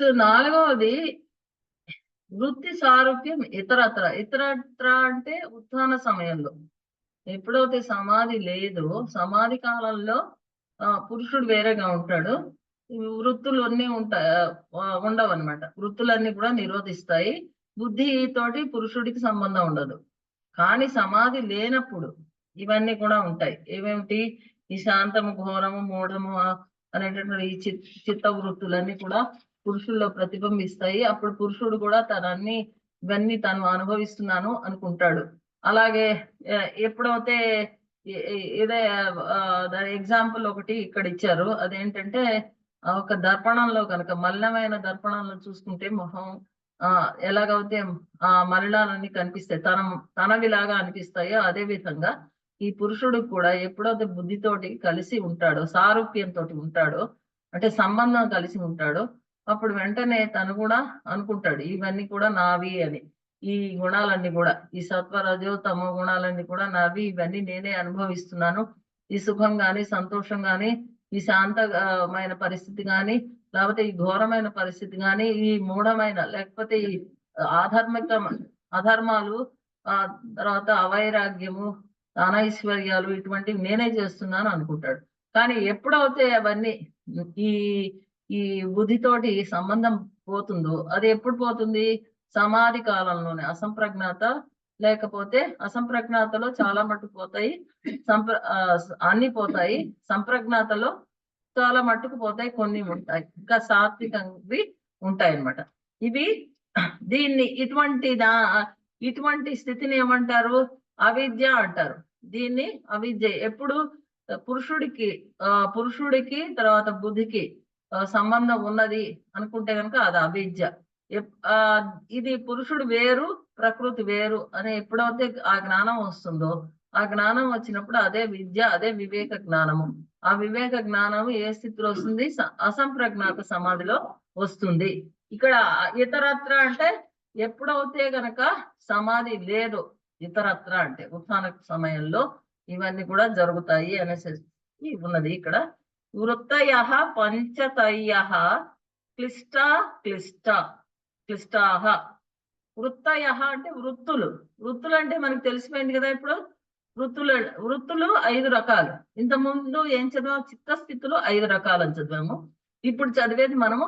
Next నాలుగవది వృత్తి సారూప్యం ఇతరత్ర. ఇతరత్ర అంటే ఉత్థాన సమయంలో. ఎప్పుడైతే సమాధి లేదో సమాధి కాలంలో పురుషుడు వేరేగా ఉంటాడు. వృత్తులు అన్నీ ఉండవు అనమాట. వృత్తులన్నీ కూడా నిరోధిస్తాయి. బుద్ధి తోటి పురుషుడికి సంబంధం ఉండదు. కానీ సమాధి లేనప్పుడు ఇవన్నీ కూడా ఉంటాయి. ఏమేమిటి? ఈ శాంతము, ఘోరము, మూఢము అనేటటువంటి ఈ చిత్త వృత్తులన్నీ కూడా పురుషుల్లో ప్రతిబింబిస్తాయి. అప్పుడు పురుషుడు కూడా ఇవన్నీ తను అనుభవిస్తున్నాను అనుకుంటాడు. అలాగే ఎప్పుడైతే ఇదే దాని ఎగ్జాంపుల్ ఒకటి ఇక్కడ ఇచ్చారు. అదేంటంటే ఒక దర్పణంలో కనుక మలినమైన దర్పణంలో చూసుకుంటే మొహం ఎలాగైతే మలినాలన్నీ కనిపిస్తాయి, తనవిలాగా అనిపిస్తాయో అదే విధంగా ఈ పురుషుడికి కూడా ఎప్పుడైతే బుద్ధితోటి కలిసి ఉంటాడో, సారూప్యంతో ఉంటాడో, అంటే సంబంధం కలిసి ఉంటాడో, అప్పుడు వెంటనే తను కూడా అనుకుంటాడు ఇవన్నీ కూడా నావి అని. ఈ గుణాలన్నీ కూడా, ఈ సత్వరజో తమో గుణాలన్నీ కూడా నావి, ఇవన్నీ నేనే అనుభవిస్తున్నాను. ఈ సుఖం గాని, సంతోషం గాని, ఈ శాంతమైన పరిస్థితి గాని, లేకపోతే ఈ ఘోరమైన పరిస్థితి గాని, ఈ మూఢమైన లేకపోతే ఈ అధర్మాలు, తర్వాత అవైరాగ్యము, అనైశ్వర్యాలు, ఇటువంటివి నేనే చేస్తున్నాను అనుకుంటాడు. కానీ ఎప్పుడైతే అవన్నీ ఈ ఈ బుద్ధితోటి సంబంధం పోతుందో, అది ఎప్పుడు పోతుంది? సమాధి కాలంలోనే. అసంప్రజ్ఞాత, లేకపోతే అసంప్రజ్ఞాతలో చాలా మట్టుకు పోతాయి, అన్ని పోతాయి. సంప్రజ్ఞాతలో చాలా మట్టుకు పోతాయి, కొన్ని ఉంటాయి. ఇంకా సాత్వికంవి ఉంటాయి అన్నమాట. ఇవి దీన్ని ఇటువంటి స్థితిని ఏమంటారు? అవిద్య అంటారు. దీన్ని అవిద్య. ఎప్పుడు పురుషుడికి తర్వాత బుద్ధికి సంబంధం ఉన్నది అనుకుంటే కనుక అది అవిద్య. ఇది పురుషుడు వేరు, ప్రకృతి వేరు అని ఎప్పుడైతే ఆ జ్ఞానం వస్తుందో, ఆ జ్ఞానం వచ్చినప్పుడు అదే విద్య, అదే వివేక జ్ఞానము. ఆ వివేక జ్ఞానము ఏ స్థితిలో వస్తుంది? అసంప్రజ్ఞాత సమాధిలో వస్తుంది. ఇక్కడ ఇతరత్ర అంటే ఎప్పుడైతే గనక సమాధి లేదు, ఇతరత్ర అంటే ఉత్థాన సమయంలో ఇవన్నీ కూడా జరుగుతాయి అనేసి ఉన్నది ఇక్కడ. వృత్తయ పంచతయ క్లిష్టాహ. వృత్తయ అంటే వృత్తులు. వృత్తులు అంటే మనకు తెలిసిపోయింది కదా. ఇప్పుడు వృత్తులు 5 రకాలు. ఇంతకుముందు ఏం చదివాము? చిత్తస్థితులు 5 రకాలు అని చదివాము. ఇప్పుడు చదివేది మనము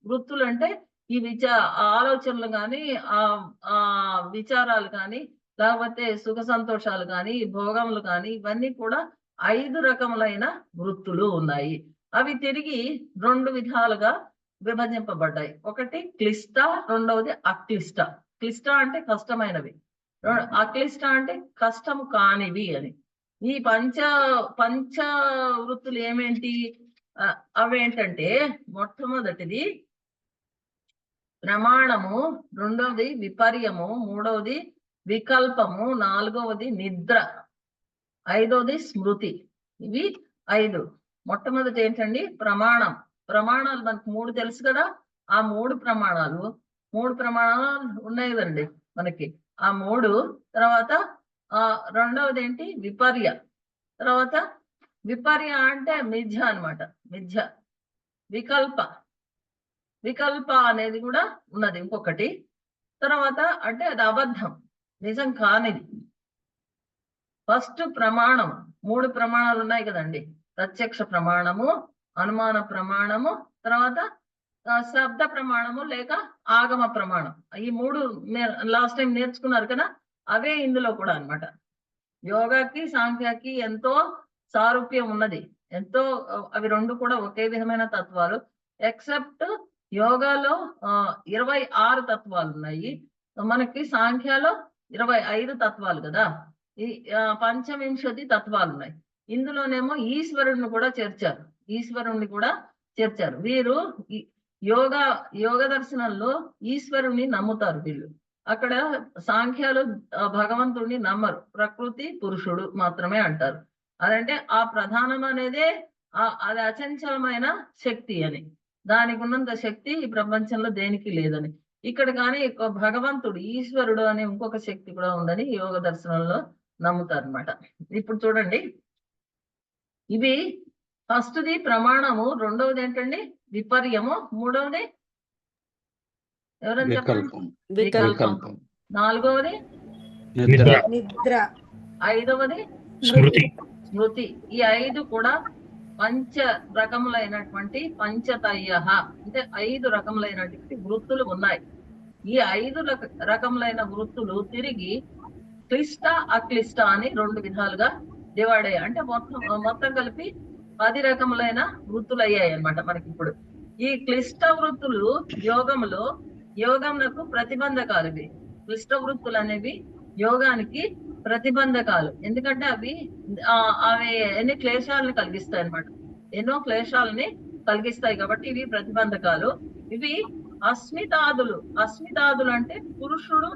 వృత్తులు అంటే ఈ ఆలోచనలు కానీ, ఆ విచారాలు కానీ, లేకపోతే సుఖ సంతోషాలు కానీ, భోగములు కానీ, ఇవన్నీ కూడా 5 రకములైన వృత్తులు ఉన్నాయి. అవి తిరిగి 2 విధాలుగా విభజింపబడ్డాయి. ఒకటి క్లిష్ట, రెండవది అక్లిష్ట. క్లిష్ట అంటే కష్టమైనవి, అక్లిష్ట అంటే కష్టము కానివి అని. ఈ పంచ వృత్తులు ఏమేంటి? అవేంటంటే మొట్టమొదటిది ప్రమాణము, రెండవది విపర్యము, మూడవది వికల్పము, నాలుగవది నిద్ర, ఐదవది స్మృతి. ఇవి 5. మొట్టమొదటి ఏంటండి? ప్రమాణాలు మనకు 3 తెలుసు కదా. ఆ 3 ప్రమాణాలు ఉన్నాయి కదండి మనకి. ఆ 3 తర్వాత రెండవది ఏంటి? తర్వాత విపర్య అంటే మిథ్య అనమాట. వికల్ప అనేది కూడా ఉన్నది ఇంకొకటి. తర్వాత అంటే అది అబద్ధం, నిజం కానిది. ఫస్ట్ ప్రమాణం. 3 ప్రమాణాలు ఉన్నాయి కదండి. ప్రత్యక్ష ప్రమాణము, అనుమాన ప్రమాణము, తర్వాత శబ్ద ప్రమాణము లేక ఆగమ ప్రమాణం. ఈ 3 లాస్ట్ టైం నేర్చుకున్నారు కదా. అవే ఇందులో కూడా అన్నమాట. యోగాకి సాంఖ్యాకి ఎంతో సారూప్యం ఉన్నది. అవి 2 కూడా ఒకే విధమైన తత్వాలు. ఎక్సెప్ట్ యోగాలో 26 తత్వాలు ఉన్నాయి, మనకి సాంఖ్యాలో 25 తత్వాలు కదా. ఈ 25 తత్వాలు ఉన్నాయి. ఇందులోనేమో ఈశ్వరుణ్ణి కూడా చేర్చారు. వీరు యోగ దర్శనంలో ఈశ్వరుణ్ణి నమ్ముతారు వీళ్ళు. అక్కడ సాంఖ్యాలు భగవంతుడిని నమ్మరు, ప్రకృతి పురుషుడు మాత్రమే అంటారు. అదంటే ఆ ప్రధానం అనేదే అది అచంచలమైన శక్తి అని, దానికి ఉన్నంత శక్తి ఈ ప్రపంచంలో దేనికి లేదని. ఇక్కడ కానీ భగవంతుడు, ఈశ్వరుడు అనే ఇంకొక శక్తి కూడా ఉందని యోగ దర్శనంలో నమ్ముతారు అనమాట. ఇప్పుడు చూడండి, ఇవి ఫస్ట్ది ప్రమాణము, రెండవది ఏంటండి? విపర్యము, మూడవది ఎవరైనా చెప్పండి, వికల్పం, నాలుగవది నిద్ర, ఐదవది స్మృతి. ఈ 5 కూడా పంచ రకములైనటువంటి పంచతయ్య, అంటే 5 రకములైనటువంటి వృత్తులు ఉన్నాయి. ఈ 5 రకములైన వృత్తులు తిరిగి క్లిష్ట అక్లిష్ట అని 2 విధాలుగా డివైడ్ అయ్యాయి. అంటే మొత్తం కలిపి 10 రకములైన వృత్తులు అయ్యాయి అన్నమాట మనకి. ఇప్పుడు ఈ క్లిష్ట వృత్తులు యోగమునకు ప్రతిబంధకాలు. ఇవి క్లిష్ట వృత్తులు అనేవి యోగానికి ప్రతిబంధకాలు. ఎందుకంటే అవి ఎన్ని క్లేశాలను కలిగిస్తాయి అన్నమాట, ఎన్నో క్లేశాలని కలిగిస్తాయి కాబట్టి ఇవి ప్రతిబంధకాలు. ఇవి అస్మితాదులు అంటే పురుషుడు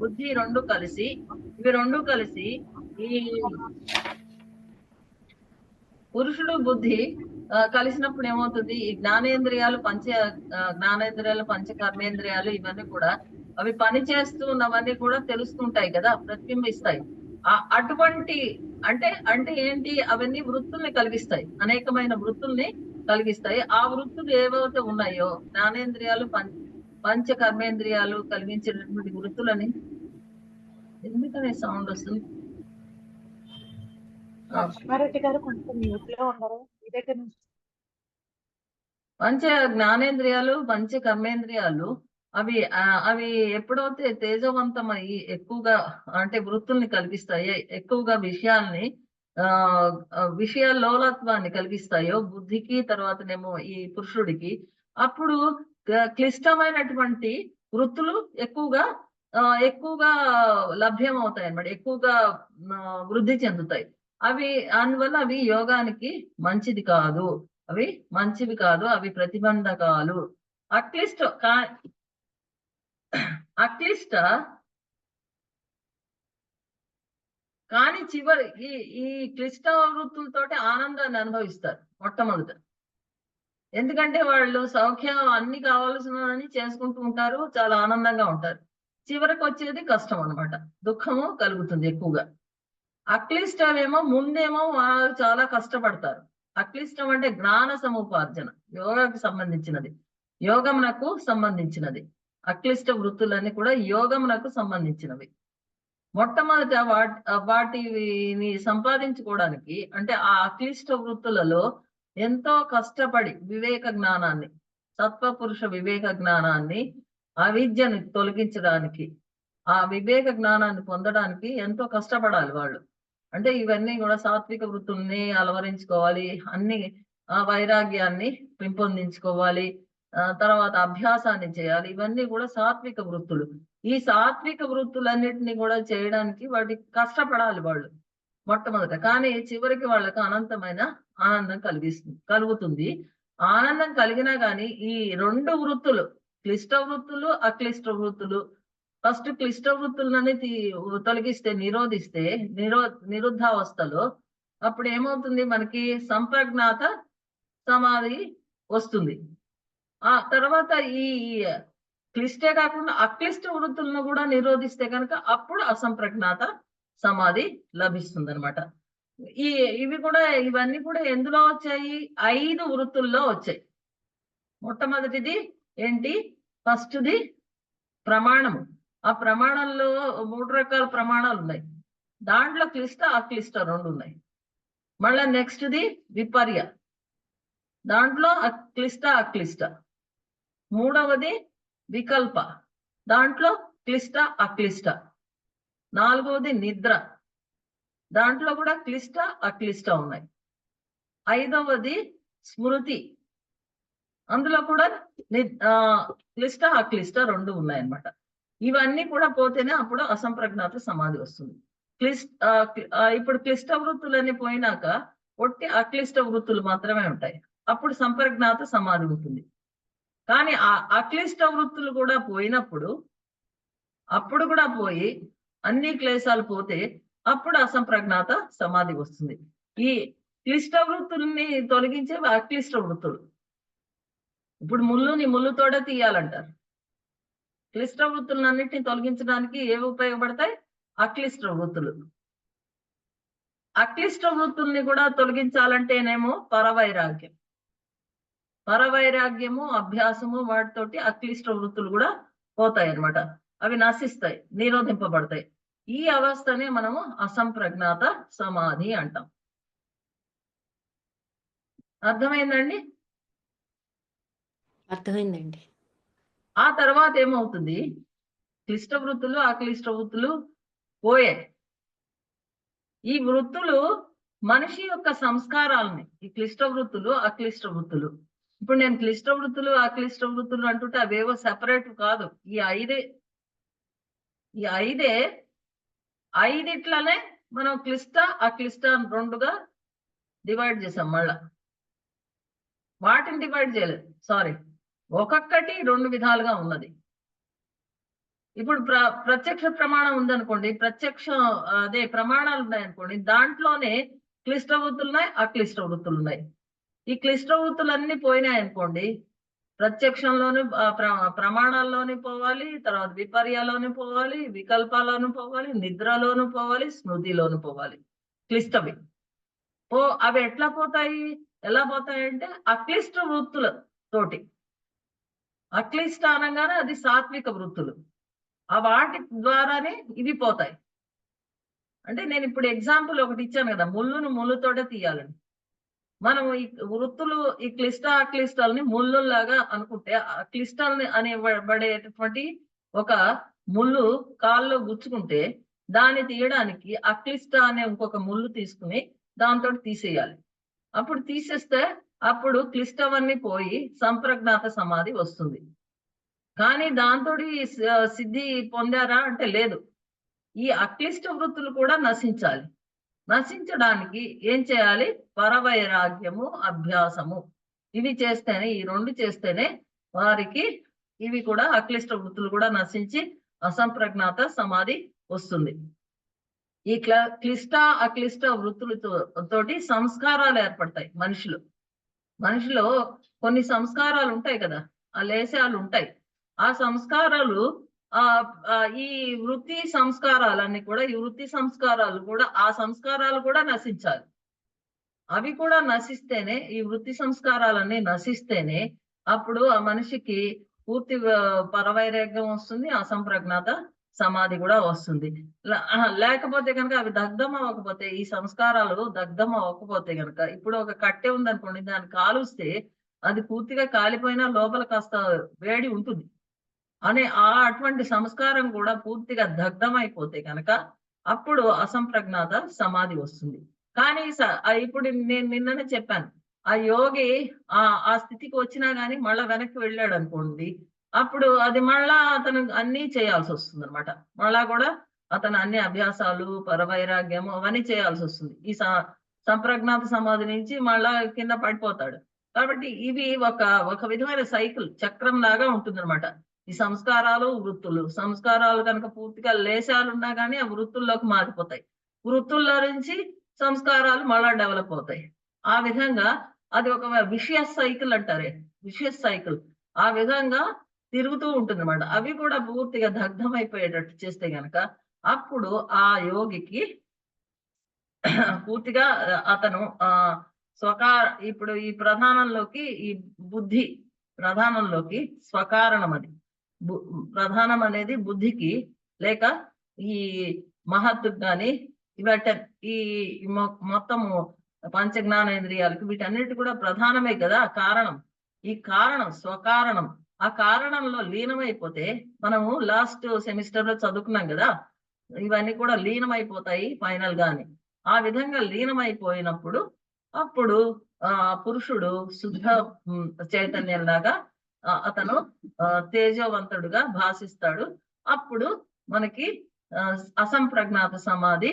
బుద్ధి రెండు కలిసి, ఇవి రెండు కలిసి ఈ పురుషుడు బుద్ధి కలిసినప్పుడు ఏమవుతుంది, ఈ జ్ఞానేంద్రియాలు పంచ కర్మేంద్రియాలు ఇవన్నీ కూడా అవి పని చేస్తూ ఉన్నవన్నీ కూడా తెలుస్తుంటాయి కదా, ప్రతిబింబిస్తాయి. అటువంటి అంటే ఏంటి, అవన్నీ వృత్తుల్ని కలిగిస్తాయి, అనేకమైన వృత్తుల్ని కలిగిస్తాయి. ఆ వృత్తులు ఏవైతే ఉన్నాయో జ్ఞానేంద్రియాలు పంచ కర్మేంద్రియాలు కలిగించేటటువంటి వృత్తులని, ఎందుకనే సౌండ్ వస్తుంది? పంచ జ్ఞానేంద్రియాలు పంచ కర్మేంద్రియాలు అవి ఎప్పుడైతే తేజవంతమై ఎక్కువగా అంటే వృత్తుల్ని కలిగిస్తాయి, ఎక్కువగా విషయాల లోలత్వాన్ని కలిగిస్తాయో బుద్ధికి, తర్వాతనేమో ఈ పురుషుడికి, అప్పుడు క్లిష్టమైనటువంటి వృత్తులు ఎక్కువగా లభ్యం అవుతాయి అన్నమాట, ఎక్కువగా వృద్ధి చెందుతాయి. అందువల్ల అవి యోగానికి మంచివి కాదు, అవి ప్రతిబంధకాలు. అక్లిష్ట కానీ చివరి ఈ క్లిష్ట వృత్తులతోటి ఆనందాన్ని అనుభవిస్తారు మొట్టమొదట. ఎందుకంటే వాళ్ళు సౌఖ్యం అన్ని కావాల్సినవన్నీ చేసుకుంటూ ఉంటారు, చాలా ఆనందంగా ఉంటారు. చివరికి వచ్చేది కష్టం అన్నమాట, దుఃఖము కలుగుతుంది ఎక్కువగా. అక్లిష్టమేమో ముందేమో వాళ్ళు చాలా కష్టపడతారు. అక్లిష్టం అంటే జ్ఞాన సముపార్జన, యోగాకు సంబంధించినది, యోగమునకు సంబంధించినది. అక్లిష్ట వృత్తులన్నీ కూడా యోగమునకు సంబంధించినవి. మొట్టమొదట వాటిని సంపాదించుకోవడానికి అంటే ఆ అక్లిష్ట వృత్తులలో ఎంతో కష్టపడి వివేక జ్ఞానాన్ని, సత్వపురుష వివేక జ్ఞానాన్ని, అవిద్యను తొలగించడానికి, ఆ వివేక జ్ఞానాన్ని పొందడానికి ఎంతో కష్టపడాలి వాళ్ళు. అంటే ఇవన్నీ కూడా సాత్విక వృత్తుల్ని అలవరించుకోవాలి, అన్ని వైరాగ్యాన్ని పెంపొందించుకోవాలి, తర్వాత అభ్యాసాన్ని చేయాలి. ఇవన్నీ కూడా సాత్విక వృత్తులు. ఈ సాత్విక వృత్తులన్నిటిని కూడా చేయడానికి వాటికి కష్టపడాలి వాళ్ళు మొట్టమొదట. కానీ చివరికి వాళ్ళకు అనంతమైన ఆనందం కలుగుతుంది. ఆనందం కలిగినా కానీ ఈ 2 వృత్తులు, క్లిష్ట వృత్తులు అక్లిష్ట వృత్తులు, ఫస్ట్ క్లిష్ట వృత్తులని తొలగిస్తే, నిరుద్ధావస్థలో అప్పుడు ఏమవుతుంది, మనకి సంప్రజ్ఞాత సమాధి వస్తుంది. ఆ తర్వాత ఈ క్లిష్టే కాకుండా అక్లిష్ట వృత్తులను కూడా నిరోధిస్తే కనుక అప్పుడు అసంప్రజ్ఞాత సమాధి లభిస్తుంది అనమాట. ఇవన్నీ కూడా ఎందులో వచ్చాయి, 5 వృత్తుల్లో వచ్చాయి. మొట్టమొదటిది ఏంటి, ఫస్ట్ది ప్రమాణము. ఆ ప్రమాణంలో 3 రకాల ప్రమాణాలు ఉన్నాయి. దాంట్లో క్లిష్ట అక్లిష్ట 2 ఉన్నాయి. మళ్ళా నెక్స్ట్ది విపర్య, దాంట్లో క్లిష్ట అక్లిష్ట. మూడవది వికల్ప, దాంట్లో క్లిష్ట అక్లిష్ట. నాలుగవది నిద్ర, దాంట్లో కూడా క్లిష్ట అక్లిష్ట ఉన్నాయి. ఐదవది స్మృతి, అందులో కూడా క్లిష్ట అక్లిష్ట 2 ఉన్నాయి అన్నమాట. ఇవన్నీ కూడా పోతేనే అప్పుడు అసంప్రజ్ఞాత సమాధి వస్తుంది. ఇప్పుడు క్లిష్ట వృత్తులన్నీ పోయినాక ఒట్టి అక్లిష్ట వృత్తులు మాత్రమే ఉంటాయి, అప్పుడు సంప్రజ్ఞాత సమాధి ఉంటుంది. కానీ ఆ అక్లిష్ట వృత్తులు కూడా పోయినప్పుడు, అప్పుడు కూడా పోయి అన్ని క్లేశాలు పోతే అప్పుడు అసంప్రజ్ఞాత సమాధి వస్తుంది. ఈ క్లిష్ట వృత్తుల్ని తొలగించేవి అక్లిష్ట వృత్తులు. ఇప్పుడు ముళ్ళుతోడే తీయాలంటారు. క్లిష్ట వృత్తులన్నింటినీ తొలగించడానికి ఏవి ఉపయోగపడతాయి, అక్లిష్ట వృత్తులు. అక్లిష్ట వృత్తుల్ని కూడా తొలగించాలంటేనేమో పరవైరాగ్యం. పరవైరాగ్యము అభ్యాసము వాటితోటి అక్లిష్ట వృత్తులు కూడా పోతాయి అన్నమాట. అవి నశిస్తాయి, నిరోధింపబడతాయి. ఈ అవస్థనే మనము అసంప్రజ్ఞాత సమాధి అంటాం. అర్థమైందండి? అర్థమైందండి. ఆ తర్వాత ఏమవుతుంది, క్లిష్ట వృత్తులు అక్లిష్ట వృత్తులు పోయాయి. ఈ వృత్తులు మనిషి యొక్క సంస్కారాలని, ఈ క్లిష్ట వృత్తులు అక్లిష్ట వృత్తులు, ఇప్పుడు నేను క్లిష్ట వృత్తులు అక్లిష్ట వృత్తులు అంటుంటే అవేవో సెపరేట్ కాదు. ఈ ఐదిట్లనే మనం క్లిష్ట అక్లిష్ట రెండుగా డివైడ్ చేసాం. మళ్ళా వాటిని డివైడ్ చేయలేదు, సారీ, ఒక్కొక్కటి రెండు విధాలుగా ఉన్నది. ఇప్పుడు ప్రత్యక్ష ప్రమాణం ఉందనుకోండి, అదే ప్రమాణాలు ఉన్నాయనుకోండి, దాంట్లోనే క్లిష్ట వృత్తులు ఉన్నాయి, అక్లిష్ట వృత్తులు ఉన్నాయి. ఈ క్లిష్ట వృత్తులన్నీ పోయినాయి అనుకోండి, ప్రత్యక్షంలోని ప్రమాణాల్లోని పోవాలి, తర్వాత విపర్యాలోని పోవాలి, వికల్పాలను పోవాలి, నిద్రలోను పోవాలి, స్మృతిలోను పోవాలి. క్లిష్టవి అవి ఎట్లా పోతాయి, ఎలా పోతాయి అంటే అక్లిష్ట వృత్తుల తోటి. అక్లిష్ట అనగానే అది సాత్విక వృత్తులు, ఆ వాటి ద్వారానే ఇవి పోతాయి. అంటే నేను ఇప్పుడు ఎగ్జాంపుల్ ఒకటి ఇచ్చాను కదా, ముళ్ళును ముళ్ళుతోటే తీయాలని. మనం ఈ వృత్తులు, ఈ క్లిష్ట అక్లిష్టాలని ముళ్ళులాగా అనుకుంటే, క్లిష్టాలని అనేబడేటటువంటి ఒక ముళ్ళు కాల్లో గుచ్చుకుంటే దాన్ని తీయడానికి అక్లిష్ట అనే ఇంకొక ముళ్ళు తీసుకుని దాంతో తీసేయాలి. అప్పుడు తీసేస్తే అప్పుడు క్లిష్టవన్నీ పోయి సంప్రజ్ఞాత సమాధి వస్తుంది. కానీ దాంతో సిద్ధి పొందారా అంటే లేదు. ఈ అక్లిష్ట వృత్తులు కూడా నశించాలి. నశించడానికి ఏం చేయాలి, పరవైరాగ్యము అభ్యాసము, ఇవి చేస్తేనే, ఈ రెండు చేస్తేనే వారికి ఇవి కూడా అక్లిష్ట వృత్తులు కూడా నశించి అసంప్రజ్ఞాత సమాధి వస్తుంది. ఈ క్లిష్ట అక్లిష్ట వృత్తులతోటి సంస్కారాలు ఏర్పడతాయి మనిషిలో కొన్ని సంస్కారాలు ఉంటాయి కదా, ఆ లేశాలు ఉంటాయి. ఆ సంస్కారాలు ఈ వృత్తి సంస్కారాలన్నీ కూడా, ఈ వృత్తి సంస్కారాలు కూడా, ఆ సంస్కారాలు కూడా నశించాలి. అవి కూడా నశిస్తేనే, ఈ వృత్తి సంస్కారాలన్నీ నశిస్తేనే అప్పుడు ఆ మనిషికి పూర్తి పరవైరాగ్యం వస్తుంది, అసంప్రజ్ఞాత సమాధి కూడా వస్తుంది. లేకపోతే కనుక అవి దగ్ధం అవ్వకపోతే, ఈ సంస్కారాలు దగ్ధం అవ్వకపోతే కనుక, ఇప్పుడు ఒక కట్టె ఉందనుకోండి, దాన్ని కాలుస్తే అది పూర్తిగా కాలిపోయినా లోపల కాస్త వేడి ఉంటుంది అనే అటువంటి సంస్కారం కూడా పూర్తిగా దగ్ధమైపోతే కనుక అప్పుడు అసంప్రజ్ఞాత సమాధి వస్తుంది. కానీ ఇప్పుడు నేను నిన్ననే చెప్పాను, ఆ యోగి ఆ స్థితికి వచ్చినా గానీ మళ్ళా వెనక్కి వెళ్ళాడు అనుకోండి, అప్పుడు అది మళ్ళా అతను అన్ని చేయాల్సి వస్తుంది అనమాట. మళ్ళా కూడా అతను అన్ని అభ్యాసాలు, పరవైరాగ్యము అవన్నీ చేయాల్సి వస్తుంది. ఈ సంప్రజ్ఞాత సమాధి నుంచి మళ్ళా కింద పడిపోతాడు. కాబట్టి ఇవి ఒక విధమైన సైకిల్, చక్రం లాగా ఉంటుందన్నమాట. ఈ సంస్కారాలు కనుక పూర్తిగా లేశాలున్నా కానీ ఆ వృత్తుల్లోకి మారిపోతాయి. వృత్తుల్లో నుంచి సంస్కారాలు మళ్ళా డెవలప్ అవుతాయి. ఆ విధంగా అది ఒక విషయస్ సైకిల్ అంటారే, విషయస్ సైకిల్. ఆ విధంగా తిరుగుతూ ఉంటుంది అన్నమాట. అవి కూడా పూర్తిగా దగ్ధమైపోయేటట్టు చేస్తే గనక అప్పుడు ఆ యోగికి పూర్తిగా అతను ఇప్పుడు ఈ ప్రధానంలోకి, ఈ బుద్ధి ప్రధానంలోకి స్వకారణం, అది ప్రధానం అనేది బుద్ధికి లేక ఈ మహత్తుకు కానీ ఈ మొత్తము పంచ జ్ఞానేంద్రియాలకి వీటన్నిటి కూడా ప్రధానమే కదా కారణం. ఈ కారణం స్వకారణం, ఆ కారణంలో లీనమైపోతే, మనము లాస్ట్ సెమిస్టర్ లో చదువుకున్నాం కదా, ఇవన్నీ కూడా లీనమైపోతాయి ఫైనల్ గాని. ఆ విధంగా లీనమైపోయినప్పుడు అప్పుడు పురుషుడు శుద్ధ చైతన్యంలాగా అతను తేజవంతుడుగా భాషిస్తాడు. అప్పుడు మనకి అసంప్రజ్ఞాత సమాధి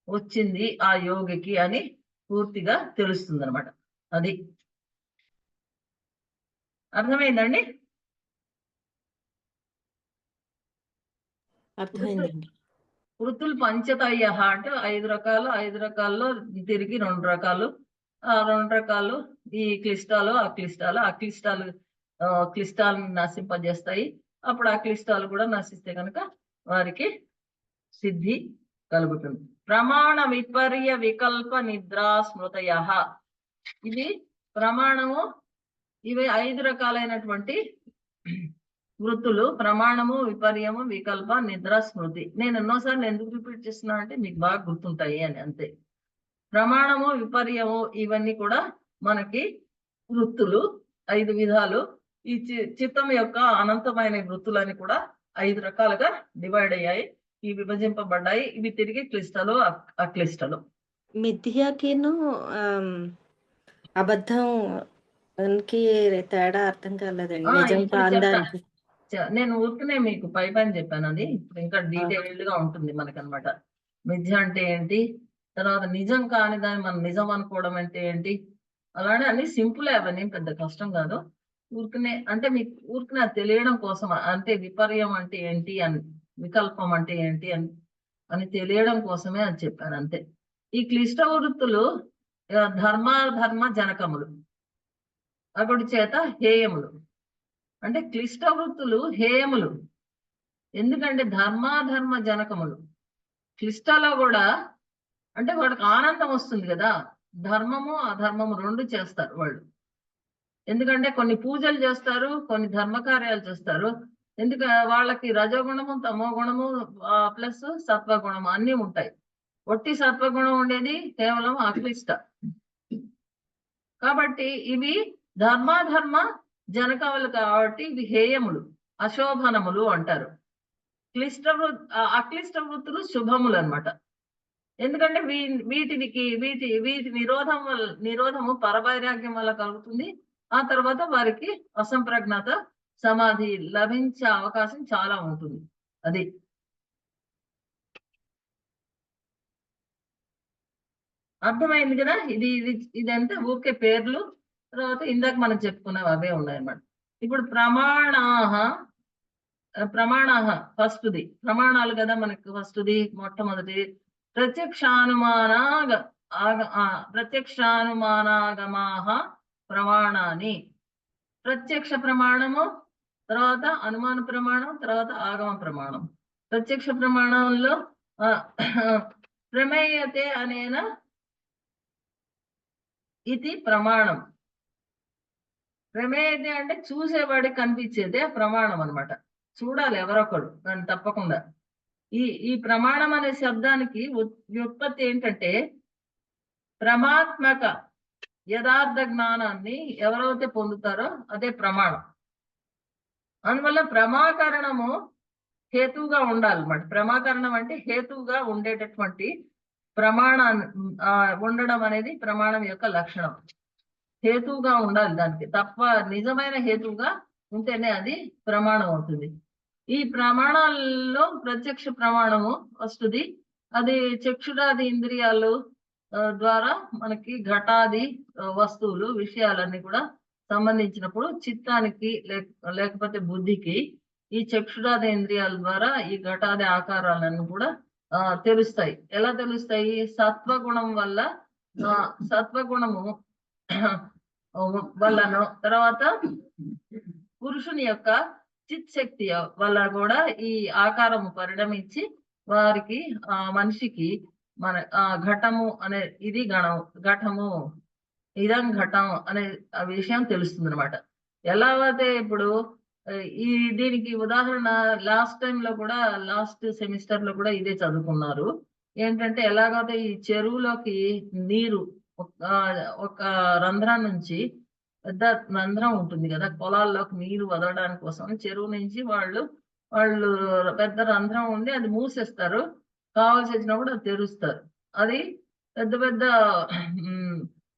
వచ్చింది ఆ యోగికి అని పూర్తిగా తెలుస్తుంది అనమాట. అది అర్థమైందండి? అర్థమైందండి. వృత్తులు పంచతయ్య అంటే 5 రకాలు, 5 రకాల్లో తిరిగి 2 రకాలు, ఆ 2 రకాలు ఈ క్లిష్టాలు క్లిష్టాలను నశింపజేస్తాయి. అప్పుడు ఆ క్లిష్టాలు కూడా నశిస్తే కనుక వారికి సిద్ధి కలుగుతుంది. ప్రమాణ విపర్య వికల్ప నిద్రా స్మృతయ, ఇది ప్రమాణము ఇవి 5 రకాలైనటువంటి వృత్తులు: ప్రమాణము, విపర్యము, వికల్ప, నిద్ర, స్మృతి. నేను ఎన్నోసార్లు ఎందుకు రిపీట్ చేస్తున్నా అంటే మీకు బాగా గుర్తుంటాయి అని, అంతే. ప్రమాణము, విపర్యము ఇవన్నీ కూడా మనకి వృత్తులు 5 విధాలు. ఈ చిత్తం యొక్క అనంతమైన వృత్తులని కూడా 5 రకాలుగా డివైడ్ అయ్యాయి, ఈ విభజింపబడ్డాయి. ఇవి తిరిగి క్లిష్టలు, అక్లిష్టలు. మిథ్యకిను అబద్ధం తేడా అర్థం కాలేదండి. నిజం ఇప్పుడు కాందానికి నేను ఊరికనే మీకు పైన చెప్పాను, అది ఇప్పుడు ఇంకా డీటెయిల్డ్ గా ఉంటుంది మనకనమాట. మిథ్య అంటే ఏంటి, తర్వాత నిజం కాని దాన్ని మనం నిజం అనుకోవడం అంటే ఏంటి, అలానే అన్ని సింపుల్, అవన్నీ పెద్ద కష్టం కాదు. ఊరికనే అంటే మీకు ఊరికనే అది తెలియడం కోసం, అంటే విపర్యం అంటే ఏంటి అని, వికల్పం అంటే ఏంటి అని తెలియడం కోసమే అది చెప్పాను, అంతే. ఈ క్లిష్ట వృత్తులు ధర్మ జనకములు, అగుడి చేత హేయములు. అంటే క్లిష్ట వృత్తులు హేయములు, ఎందుకంటే ధర్మ జనకములు. క్లిష్టలో కూడా అంటే వాడికి ఆనందం వస్తుంది కదా, ధర్మము అధర్మము 2 చేస్తారు వాళ్ళు. ఎందుకంటే కొన్ని పూజలు చేస్తారు, కొన్ని ధర్మకార్యాలు చేస్తారు. వాళ్ళకి రజోగుణము, తమో గుణము ప్లస్ సత్వగుణము అన్నీ ఉంటాయి. ఒట్టి సత్వగుణం ఉండేది కేవలం అక్లిష్ట. కాబట్టి ఇవి ధర్మ జనకములు కాబట్టి ఇవి హేయములు, అశోభనములు అంటారు. అక్లిష్ట వృత్తులు శుభములు అన్నమాట. ఎందుకంటే వీటి నిరోధము పరవైరాగ్యం వల్ల కలుగుతుంది. ఆ తర్వాత వారికి అసంప్రజ్ఞాత సమాధి లభించే అవకాశం చాలా ఉంటుంది. అది అర్థమైంది కదా. ఇదంతా ఊరికే పేర్లు. తర్వాత ఇందాక మనం చెప్పుకున్నవి అవే ఉన్నాయన్నమాట. ఇప్పుడు ప్రమాణ ఫస్ట్ది ప్రమాణాలు కదా మనకు. ఫస్ట్ది మొట్టమొదటి ప్రత్యక్షానుమానాగమాహ ప్రమాణాన్ని. ప్రత్యక్ష ప్రమాణము, తర్వాత అనుమాన ప్రమాణం, తర్వాత ఆగమ ప్రమాణం. ప్రత్యక్ష ప్రమాణంలో ప్రమేయతే అనేన ఇది ప్రమాణం. ప్రమేయతే అంటే చూసేవాడికి కనిపించేదే ప్రమాణం అన్నమాట. చూడాలి ఎవరొకడు దాన్ని తప్పకుండా. ఈ ప్రమాణం అనే శబ్దానికి వ్యుత్పత్తి ఏంటంటే, ప్రమాత్మక యథార్థ జ్ఞానాన్ని ఎవరైతే పొందుతారో అదే ప్రమాణం. అందువల్ల ప్రమాకరణము హేతువుగా ఉండాలన్నమాట. ప్రమాకరణం అంటే హేతువుగా ఉండేటటువంటి ప్రమాణాన్ని ఉండడం అనేది ప్రమాణం యొక్క లక్షణం. హేతువుగా ఉండాలి దానికి, తప్ప నిజమైన హేతువుగా ఉంటేనే అది ప్రమాణం అవుతుంది. ఈ ప్రమాణాల్లో ప్రత్యక్ష ప్రమాణము ఫస్ట్ది. అది చక్షురాది ఇంద్రియాలు ద్వారా మనకి ఘటాది వస్తువులు, విషయాలన్నీ కూడా సంబంధించినప్పుడు చిత్తానికి లేకపోతే బుద్ధికి ఈ చక్షురాది ఇంద్రియాల ద్వారా ఈ ఘటాది ఆకారాలన్నీ కూడా తెలుస్తాయి. ఎలా తెలుస్తాయి? సత్వగుణం వల్ల, సత్వగుణము వల్లనో, తర్వాత పురుషుని యొక్క చిత్ శక్తి వల్ల కూడా ఈ ఆకారము పరిణమించి వారికి మనిషికి మన ఘటము అనే ఇది ఘటము ఇదం ఘటం అనే విషయం తెలుస్తుంది అనమాట. ఎలా అయితే ఇప్పుడు దీనికి ఉదాహరణ లాస్ట్ సెమిస్టర్ లో కూడా ఇదే చదువుకున్నారు. ఏంటంటే ఎలాగైతే ఈ చెరువులోకి నీరు ఒక రంధ్రం నుంచి, పెద్ద రంధ్రం ఉంటుంది కదా పొలాల్లోకి నీరు వదలడానికి కోసం, చెరువు నుంచి వాళ్ళు పెద్ద రంధ్రం ఉండి అది మూసేస్తారు. కావాల్సి వచ్చినప్పుడు అది తెరుస్తారు. అది పెద్ద పెద్ద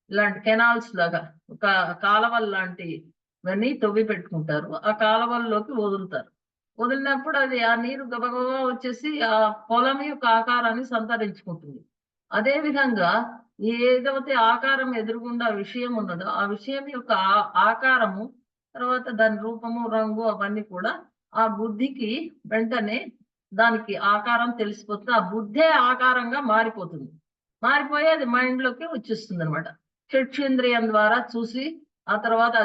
ఇలాంటి కెనాల్స్ లాగా, ఒక కాలవల్ లాంటివన్నీ తవ్వి పెట్టుకుంటారు. ఆ కాలవల్లోకి వదులుతారు. వదిలినప్పుడు అది ఆ నీరు గబగబా వచ్చేసి ఆ పొలం యొక్క ఆకారాన్ని సంతరించుకుంటుంది. అదే విధంగా ఏదైతే ఆకారం ఎదురుగుండా విషయం ఉన్నదో ఆ విషయం యొక్క ఆకారము, తర్వాత దాని రూపము, రంగు అవన్నీ కూడా ఆ బుద్ధికి వెంటనే దానికి ఆకారం తెలిసిపోతుంది. ఆ బుద్ధే ఆకారంగా మారిపోతుంది. మారిపోయి అది మైండ్ లోకి వచ్చేస్తుంది అనమాట. చక్షుంద్రియం ద్వారా చూసి ఆ తర్వాత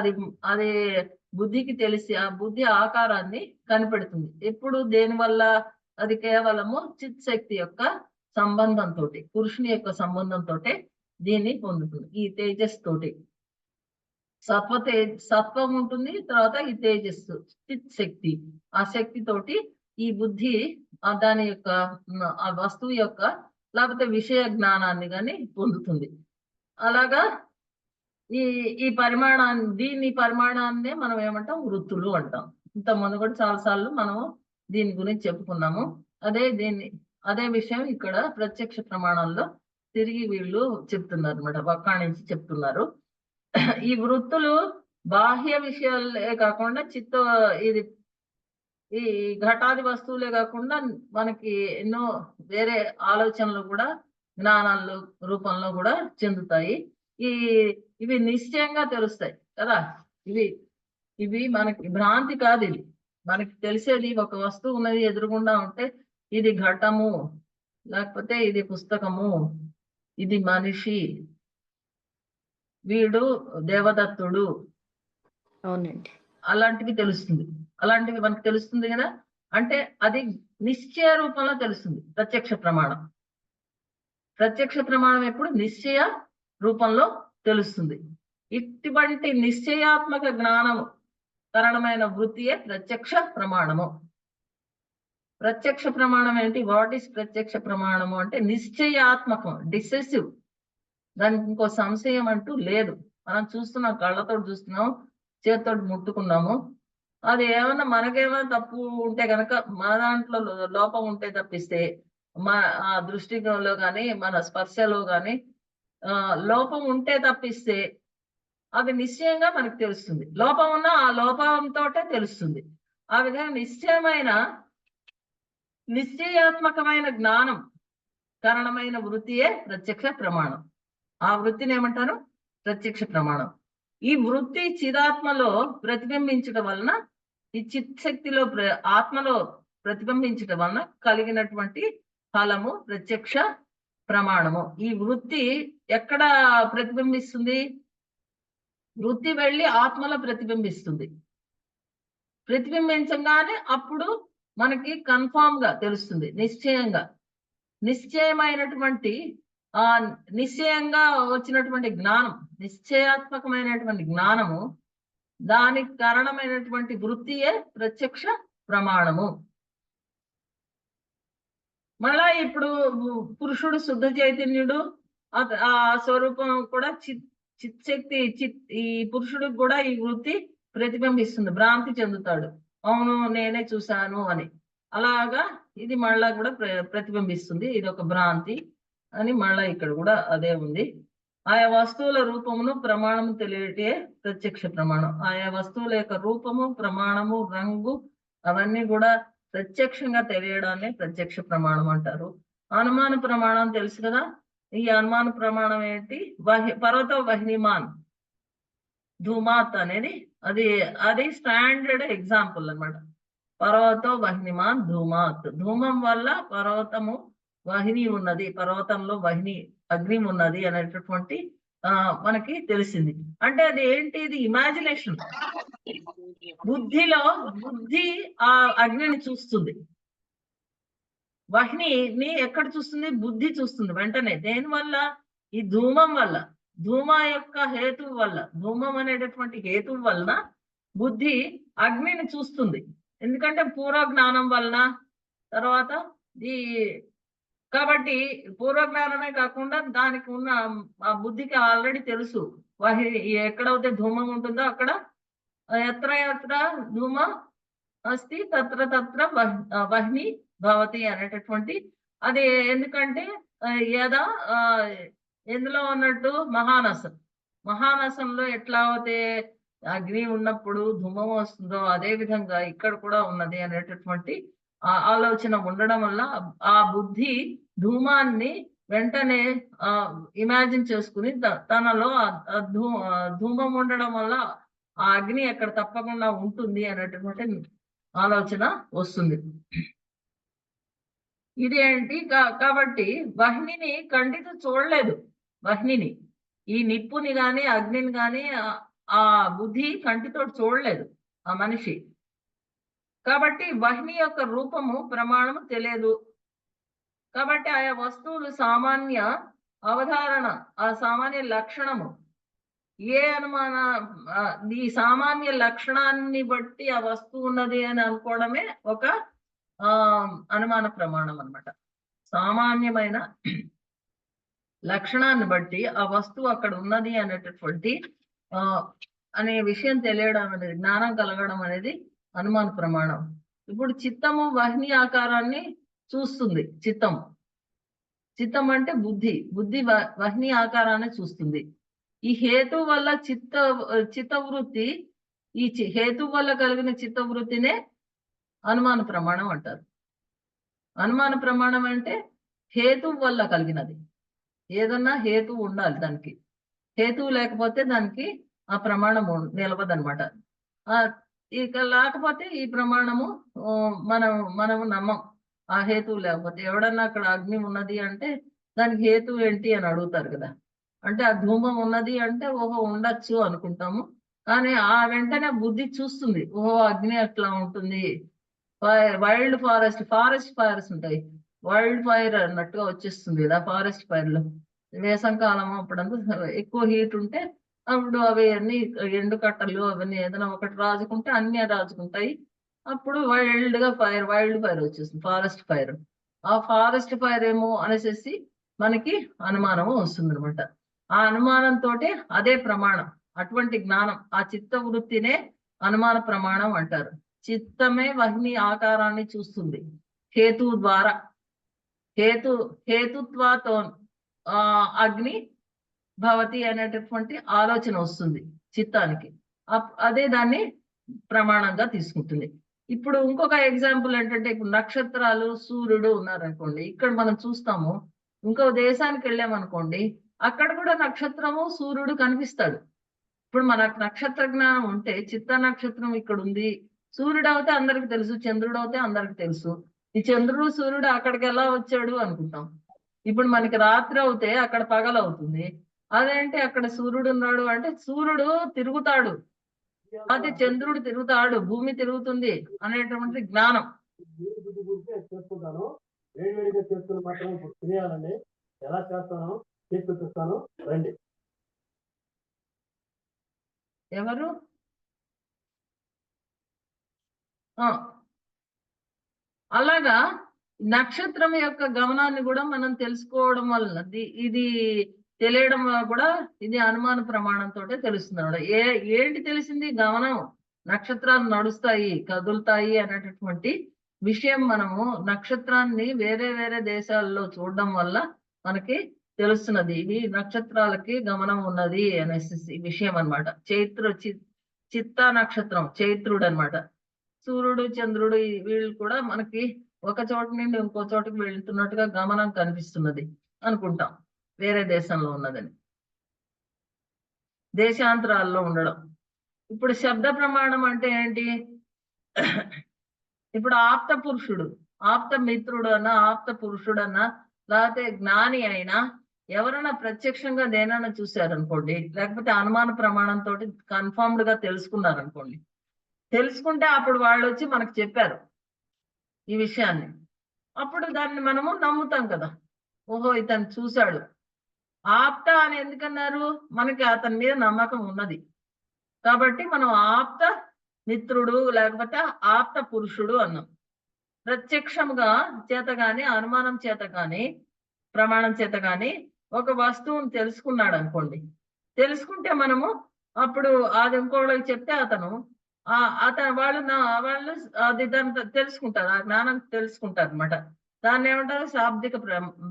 అది బుద్ధికి తెలిసి ఆ బుద్ధి ఆకారాన్ని కనిపెడుతుంది. ఎప్పుడు దేనివల్ల? అది కేవలము చిత్ శక్తి యొక్క సంబంధంతో, పురుషుని యొక్క సంబంధంతో దీన్ని పొందుతుంది, ఈ తేజస్ తోటి. సత్వం ఉంటుంది, తర్వాత ఈ తేజస్సు చిత్ శక్తి. ఆ శక్తి తోటి ఈ బుద్ధి దాని యొక్క ఆ వస్తువు యొక్క లేకపోతే విషయ జ్ఞానాన్ని కానీ పొందుతుంది. అలాగా ఈ ఈ దీని పరిమాణాన్నే మనం ఏమంటాం, వృత్తులు అంటాం. ఇంతకుముందు కూడా చాలాసార్లు మనము దీని గురించి చెప్పుకున్నాము. అదే విషయం ఇక్కడ ప్రత్యక్ష ప్రమాణంలో తిరిగి వీళ్ళు చెప్తున్నారు అనమాట, వక్కాణించి చెప్తున్నారు. ఈ వృత్తులు బాహ్య విషయాలే కాకుండా ఇది ఈ ఘటాది వస్తువులే కాకుండా మనకి ఎన్నో వేరే ఆలోచనలు కూడా జ్ఞానాల్లో రూపంలో కూడా చెందుతాయి. ఇవి నిశ్చయంగా తెలుస్తాయి కదా. ఇవి మనకి భ్రాంతి కాదు. ఇది మనకి తెలిసేది. ఒక వస్తువు ఉన్నది ఎదురుగుండా ఉంటే ఇది ఘటము, లేకపోతే ఇది పుస్తకము, ఇది మనిషి, వీడు దేవదత్తుడు, అవునండి, అలాంటివి తెలుస్తుంది. అలాంటివి మనకు తెలుస్తుంది కదా. అంటే అది నిశ్చయ రూపంలో తెలుస్తుంది ప్రత్యక్ష ప్రమాణం. ప్రత్యక్ష ప్రమాణం ఎప్పుడు నిశ్చయ రూపంలో తెలుస్తుంది. ఇటువంటి నిశ్చయాత్మక జ్ఞానము కారణమైన వృత్తియే ప్రత్యక్ష ప్రమాణము. ప్రత్యక్ష ప్రమాణం ఏంటి? వాట్ ఈస్ ప్రత్యక్ష ప్రమాణము అంటే నిశ్చయాత్మకం, డిసెసివ్. దానికి ఇంకో సంశయం అంటూ లేదు. మనం చూస్తున్నాం, కళ్ళతో చూస్తున్నాం, చేతితో ముట్టుకున్నాము. అది ఏమన్నా మనకేమైనా తప్పు ఉంటే కనుక, మన దాంట్లో లోపం ఉంటే తప్పిస్తే, ఆ దృష్టిలో కానీ మన స్పర్శలో కానీ లోపం ఉంటే తప్పిస్తే అది నిశ్చయంగా మనకు తెలుస్తుంది. లోపం ఉన్నా ఆ లోపంతో తెలుస్తుంది. ఆ విధంగా నిశ్చయాత్మకమైన జ్ఞానం కారణమైన వృత్తియే ప్రత్యక్ష ప్రమాణం. ఆ వృత్తిని ఏమంటారు? ప్రత్యక్ష ప్రమాణం. ఈ వృత్తి చిదాత్మలో ప్రతిబింబించడం వలన, ఈ చిత్ శక్తిలో ఆత్మలో ప్రతిబింబించడం వలన కలిగినటువంటి ఫలము ప్రత్యక్ష ప్రమాణము. ఈ వృత్తి ఎక్కడ ప్రతిబింబిస్తుంది? వృత్తి వెళ్ళి ఆత్మలో ప్రతిబింబిస్తుంది. ప్రతిబింబించగానే అప్పుడు మనకి కన్ఫామ్ గా తెలుస్తుంది, నిశ్చయమైనటువంటి నిశ్చయంగా వచ్చినటువంటి జ్ఞానం, నిశ్చయాత్మకమైనటువంటి జ్ఞానము, దానికి కారణమైనటువంటి వృత్తియే ప్రత్యక్ష ప్రమాణము. మళ్ళా ఇప్పుడు పురుషుడు శుద్ధ చైతన్యుడు, ఆ స్వరూపం కూడా చిత్శక్తి, ఈ పురుషుడికి కూడా ఈ వృత్తి ప్రతిబింబిస్తుంది. భ్రాంతి చెందుతాడు, అవును నేనే చూశాను అని. అలాగా ఇది మళ్ళా కూడా ప్రతిబింబిస్తుంది. ఇది ఒక భ్రాంతి అని మళ్ళా ఇక్కడ కూడా అదే ఉంది. ఆయా వస్తువుల రూపమును ప్రమాణము తెలియటే ప్రత్యక్ష ప్రమాణం. ఆయా వస్తువుల యొక్క రూపము, ప్రమాణము, రంగు అవన్నీ కూడా ప్రత్యక్షంగా తెలియడాన్ని ప్రత్యక్ష ప్రమాణం అంటారు. అనుమాన ప్రమాణం తెలుసు కదా. ఈ అనుమాన ప్రమాణం ఏంటి? పర్వత వహ్నిమాన్ ధూమాత్ అనేది అది స్టాండర్డ్ ఎగ్జాంపుల్ అన్నమాట. పర్వతో వహ్నిమాన్ ధూమాత్. ధూమం వల్ల పర్వతము వహిని ఉన్నది, పర్వతంలో వహిని అగ్ని ఉన్నది అనేటటువంటి మనకి తెలిసింది. అంటే అది ఏంటి? ఇది ఇమాజినేషన్. బుద్ధి ఆ అగ్నిని చూస్తుంది. వహ్నిని ఎక్కడ చూస్తుంది? బుద్ధి చూస్తుంది వెంటనే. దేని వల్ల? ఈ ధూమం వల్ల, ధూమ యొక్క హేతువు వల్ల, ధూమం అనేటటువంటి హేతువు వలన బుద్ధి అగ్నిని చూస్తుంది. ఎందుకంటే పూర్వ జ్ఞానం వలన. తర్వాత కాబట్టి పూర్వజ్ఞానమే కాకుండా దానికి ఉన్న ఆ బుద్ధికి ఆల్రెడీ తెలుసు, ఎక్కడైతే ధూమం ఉంటుందో అక్కడ ఎత్ర ఎత్ర ధూమ అస్తి తత్ర తత్ర వహ్ని భవతి అనేటటువంటి అది. ఎందుకంటే ఎందులో ఉన్నట్టు మహానసంలో ఎట్లా అయితే అగ్ని ఉన్నప్పుడు ధూమం వస్తుందో అదే విధంగా ఇక్కడ కూడా ఉన్నది అనేటటువంటి ఆలోచన ఉండడం వల్ల ఆ బుద్ధి ధూమాన్ని వెంటనే ఇమాజిన్ చేసుకుని తనలో ధూమం ఉండడం వల్ల ఆ అగ్ని అక్కడ తప్పకుండా ఉంటుంది అనేటటువంటి ఆలోచన వస్తుంది. ఇదేంటి? కాబట్టి వహ్నిని కంటితో చూడలేదు. వహ్నిని, ఈ నిప్పుని గాని అగ్నిని గాని ఆ బుద్ధి కంటితో చూడలేదు ఆ మనిషి. కాబట్టి వహ్ని యొక్క రూపము, ప్రమాణము తెలియదు. కాబట్టి ఆయా వస్తువులు సామాన్య అవధారణ, ఆ సామాన్య లక్షణము ఏ అనుమాన ఈ సామాన్య లక్షణాన్ని బట్టి ఆ వస్తువు ఉన్నది అని అనుకోవడమే ఒక అనుమాన ప్రమాణం అన్నమాట. సామాన్యమైన లక్షణాన్ని బట్టి ఆ వస్తువు అక్కడ ఉన్నది అనేటటువంటి అనే విషయం తెలియడం అనేది, జ్ఞానం కలగడం అనేది అనుమాన ప్రమాణం. ఇప్పుడు చిత్తము వహ్ని ఆకారాన్ని చూస్తుంది. చిత్తం అంటే బుద్ధి వహ్ని ఆకారాన్ని చూస్తుంది. ఈ హేతు వల్ల చిత్తవృత్తి, ఈ హేతు వల్ల కలిగిన చిత్తవృత్తినే అనుమాన ప్రమాణం అంటారు. అనుమాన ప్రమాణం అంటే హేతు వల్ల కలిగినది. ఏదన్నా హేతువు ఉండాలి దానికి. హేతువు లేకపోతే దానికి ఆ ప్రమాణము నిలవదనమాట. ఇక లేకపోతే ఈ ప్రమాణము మనము నమ్మం. ఆ హేతువు లేకపోతే ఎవడన్నా అక్కడ అగ్ని ఉన్నది అంటే దానికి హేతువు ఏంటి అని అడుగుతారు కదా. అంటే ఆ ధూమం ఉన్నది అంటే ఓహో ఉండొచ్చు అనుకుంటాము. కానీ ఆ వెంటనే బుద్ధి చూస్తుంది, ఓహో అగ్ని అట్లా ఉంటుంది. వైల్డ్ ఫారెస్ట్ ఫైర్స్ ఉంటాయి. వైల్డ్ ఫైర్ అన్నట్టుగా వచ్చేస్తుంది కదా ఫారెస్ట్ ఫైర్ లో. వేసంకాలం అప్పుడంతా ఎక్కువ హీట్ ఉంటే అప్పుడు అవి అన్ని ఎండు కట్టలు అవన్నీ ఏదైనా ఒకటి రాజుకుంటే అన్ని రాజుకుంటాయి. అప్పుడు వైల్డ్ ఫైర్ వచ్చేస్తుంది, ఫారెస్ట్ ఫైర్. ఆ ఫారెస్ట్ ఫైర్ ఏమో అనేసి మనకి అనుమానం వస్తుంది అనమాట. ఆ అనుమానంతో అదే ప్రమాణం, అటువంటి జ్ఞానం, ఆ చిత్త వృత్తినే అనుమాన ప్రమాణం అంటారు. చిత్తమే వహ్ని ఆకారాన్ని చూస్తుంది హేతువు ద్వారా. హేతుత్వాతో అగ్ని భవతి అనేటటువంటి ఆలోచన వస్తుంది చిత్తానికి. అదే దాన్ని ప్రమాణంగా తీసుకుంటుంది. ఇప్పుడు ఇంకొక ఎగ్జాంపుల్ ఏంటంటే, ఇప్పుడు నక్షత్రాలు, సూర్యుడు ఉన్నారనుకోండి. ఇక్కడ మనం చూస్తాము. ఇంకో దేశానికి వెళ్ళామనుకోండి, అక్కడ కూడా నక్షత్రము, సూర్యుడు కనిపిస్తాడు. ఇప్పుడు మనకు నక్షత్ర జ్ఞానం ఉంటే, చిత్త నక్షత్రం ఇక్కడ ఉంది, సూర్యుడు అవుతే అందరికి తెలుసు, చంద్రుడు అవుతే అందరికి తెలుసు. ఈ చంద్రుడు సూర్యుడు అక్కడికి ఎలా వచ్చాడు అనుకుంటాం. ఇప్పుడు మనకి రాత్రి అవుతే అక్కడ పగలవుతుంది. అదేంటి అక్కడ సూర్యుడు ఉన్నాడు అంటే సూర్యుడు తిరుగుతాడు, అదే చంద్రుడు తిరుగుతాడు, భూమి తిరుగుతుంది అనేటువంటి జ్ఞానం. చేసుకుంటాను వేడివేడిగా చేసుకుని మాత్రం ఇప్పుడు తినేయాలండి. ఎలా చేస్తాను చేసి చూపిస్తాను రండి. ఎవరు? అలాగా నక్షత్రం యొక్క గమనాన్ని కూడా మనం తెలుసుకోవడం వల్ల ఇది తెలియడం కూడా ఇది అనుమాన ప్రమాణంతో తెలుస్తుంది అన్నమాట. ఏంటి తెలిసింది? గమనం. నక్షత్రాలు నడుస్తాయి, కదులుతాయి అనేటటువంటి విషయం మనము నక్షత్రాన్ని వేరే వేరే దేశాల్లో చూడడం వల్ల మనకి తెలుస్తున్నది. ఇవి నక్షత్రాలకి గమనం ఉన్నది అనేసి విషయం అన్నమాట. చిత్త నక్షత్రం చైత్రుడు అన్నమాట. సూర్యుడు, చంద్రుడు వీళ్ళు కూడా మనకి ఒక చోట నుండి ఇంకో చోటకి వెళ్తున్నట్టుగా గమనం కనిపిస్తున్నది అనుకుంటాం, వేరే దేశంలో ఉన్నదని, దేశాంతరాల్లో ఉండడం. ఇప్పుడు శబ్ద ప్రమాణం అంటే ఏంటి? ఇప్పుడు ఆప్త పురుషుడు, ఆప్త మిత్రుడు అన్నా, ఆప్త పురుషుడు అన్నా, లేకపోతే జ్ఞాని అయినా ఎవరైనా ప్రత్యక్షంగా దేనైనా చూశారనుకోండి, లేకపోతే అనుమాన ప్రమాణంతో కన్ఫర్మ్డ్ గా తెలుసుకున్నారనుకోండి, తెలుసుకుంటే అప్పుడు వాళ్ళు వచ్చి మనకు చెప్పారు ఈ విషయాన్ని. అప్పుడు దాన్ని మనము నమ్ముతాం కదా, ఓహో ఇతను చూశాడు. ఆప్త అని ఎందుకన్నారు? మనకి అతని మీద నమ్మకం ఉన్నది కాబట్టి మనం ఆప్త మిత్రుడు లేకపోతే ఆప్త పురుషుడు అన్నాం. ప్రత్యక్షంగా చేత గాని, అనుమానం చేత గాని, ప్రమాణం చేత గాని ఒక వస్తువుని తెలుసుకున్నాడు అనుకోండి, తెలుసుకుంటే మనము అప్పుడు అది ఇంకోళ్ళకి చెప్తే వాళ్ళు అది దాన్ని తెలుసుకుంటారు, ఆ జ్ఞానం తెలుసుకుంటారు అనమాట. దాన్ని ఏమంటారు? శాబ్దిక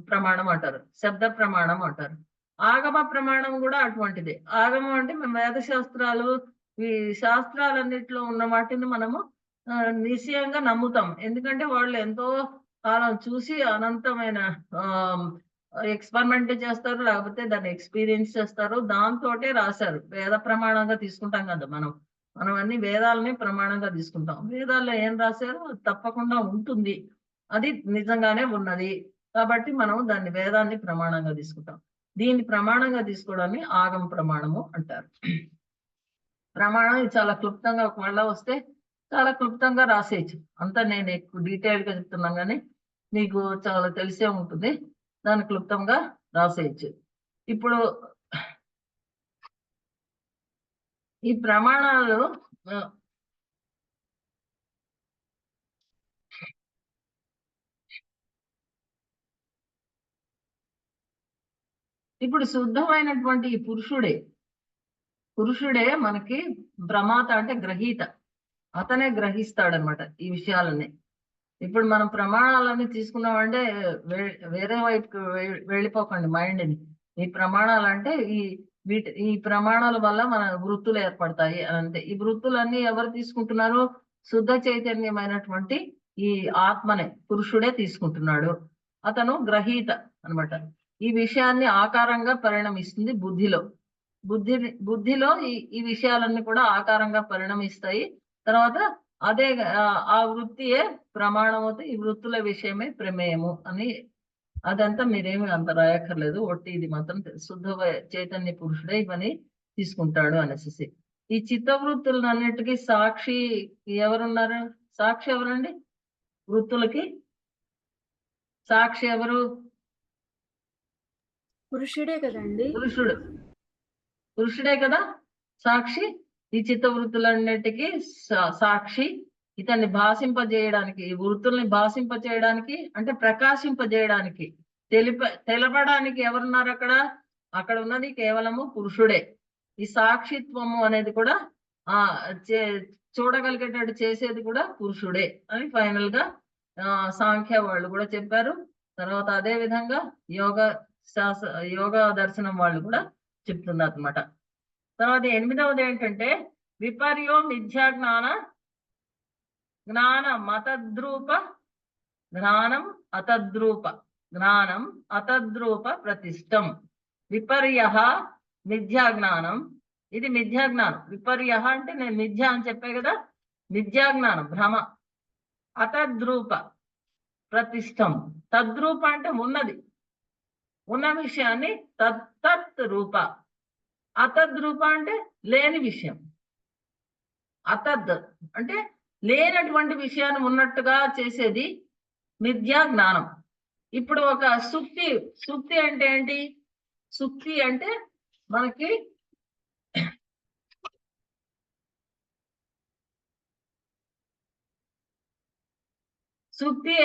ప్రమాణం అంటారు, శబ్ద ప్రమాణం అంటారు. ఆగమ ప్రమాణం కూడా అటువంటిదే. ఆగమం అంటే మేము వేద శాస్త్రాలు, ఈ శాస్త్రాలన్నిటిలో ఉన్న వాటిని మనము నిశ్చయంగా నమ్ముతాం. ఎందుకంటే వాళ్ళు ఎంతో కాలం చూసి అనంతమైన ఎక్స్పెరిమెంట్ చేస్తారు, లేకపోతే దాన్ని ఎక్స్పీరియన్స్ చేస్తారు, దాంతోటే రాశారు. వేద ప్రమాణంగా తీసుకుంటాం కదా మనం అన్ని వేదాలని ప్రమాణంగా తీసుకుంటాం. వేదాల్లో ఏం రాశారో తప్పకుండా ఉంటుంది, అది నిజంగానే ఉన్నది కాబట్టి మనం దాన్ని వేదాన్ని ప్రమాణంగా తీసుకుంటాం. దీన్ని ప్రమాణంగా తీసుకోవడాన్ని ఆగమ ప్రమాణము అంటారు. ప్రమాణం చాలా క్లుప్తంగా ఒకవేళ వస్తే చాలా క్లుప్తంగా రాసేయచ్చు. అంతా నేను ఎక్కువ డీటెయిల్ గా చెప్తున్నాను కానీ మీకు చాలా తెలిసే ఉంటుంది, దాన్ని క్లుప్తంగా రాసేయచ్చు. ఇప్పుడు ఈ ప్రమాణాలు ఇప్పుడు శుద్ధమైనటువంటి ఈ పురుషుడే మనకి ప్రమాత అంటే గ్రహీత, అతనే గ్రహిస్తాడనమాట ఈ విషయాలన్నీ. ఇప్పుడు మనం ప్రమాణాలన్నీ తీసుకున్నామంటే వేరే వైపుకి వెళ్ళిపోకండి మైండ్ని. ఈ ప్రమాణాలు అంటే ఈ ప్రమాణాల వల్ల మన వృత్తులు ఏర్పడతాయి అని అంతే. ఈ వృత్తులన్నీ ఎవరు తీసుకుంటున్నారు? శుద్ధ చైతన్యమైనటువంటి ఈ ఆత్మనే, పురుషుడే తీసుకుంటున్నాడు. అతను గ్రహీత అన్నమాట. ఈ విషయాన్ని ఆకారంగా పరిణమిస్తుంది బుద్ధిలో ఈ విషయాలన్నీ కూడా ఆకారంగా పరిణమిస్తాయి. తర్వాత అదే ఆ వృత్తియే ప్రమాణం అవుతుంది. ఈ వృత్తుల విషయమే ప్రమేయము అని. అదంతా మీరేమి అంత రాయక్కర్లేదు, ఒట్టి ఇది మాత్రం శుద్ధ చైతన్య పురుషుడే ఇవన్నీ తీసుకుంటాడు అనేసి. ఈ చిత్తవృత్తులన్నిటికీ సాక్షి ఎవరున్నారు? సాక్షి ఎవరండి? వృత్తులకి సాక్షి ఎవరు? పురుషుడే కదండి. పురుషుడే కదా సాక్షి. ఈ చిత్తవృత్తులన్నిటికీ సాక్షి. ఇతన్ని భాషింపజేయడానికి, ఈ వృత్తుల్ని భాషింపజేయడానికి అంటే ప్రకాశింపజేయడానికి, తెలపడానికి ఎవరున్నారు అక్కడ ఉన్నది కేవలము పురుషుడే. ఈ సాక్షిత్వము అనేది కూడా చూడగలిగేటట్టు చేసేది కూడా పురుషుడే అని ఫైనల్ గా సాంఖ్య వాళ్ళు కూడా చెప్పారు. తర్వాత అదే విధంగా యోగ దర్శనం వాళ్ళు కూడా చెప్తున్నారు అన్నమాట. తర్వాత 8వది ఏంటంటే విపర్యో మిథ్యా జ్ఞానం అతద్రూప ప్రతిష్టం. విపర్య మిథ్యా జ్ఞానం, ఇది మిథ్యా జ్ఞానం. విపర్య అంటే నేను మిథ్య అని చెప్పే కదా, మిథ్యా జ్ఞానం భ్రమ. అతద్రూప ప్రతిష్టం, తద్రూప అంటే ఉన్న విషయాన్ని తత్ రూప, అతద్రూప అంటే లేని విషయం. అతద్ అంటే లేనటువంటి విషయాన్ని ఉన్నట్టుగా చేసేది మిథ్యా జ్ఞానం. ఇప్పుడు ఒక సుక్తి అంటే ఏంటి? సుక్తి అంటే మనకి సుక్తి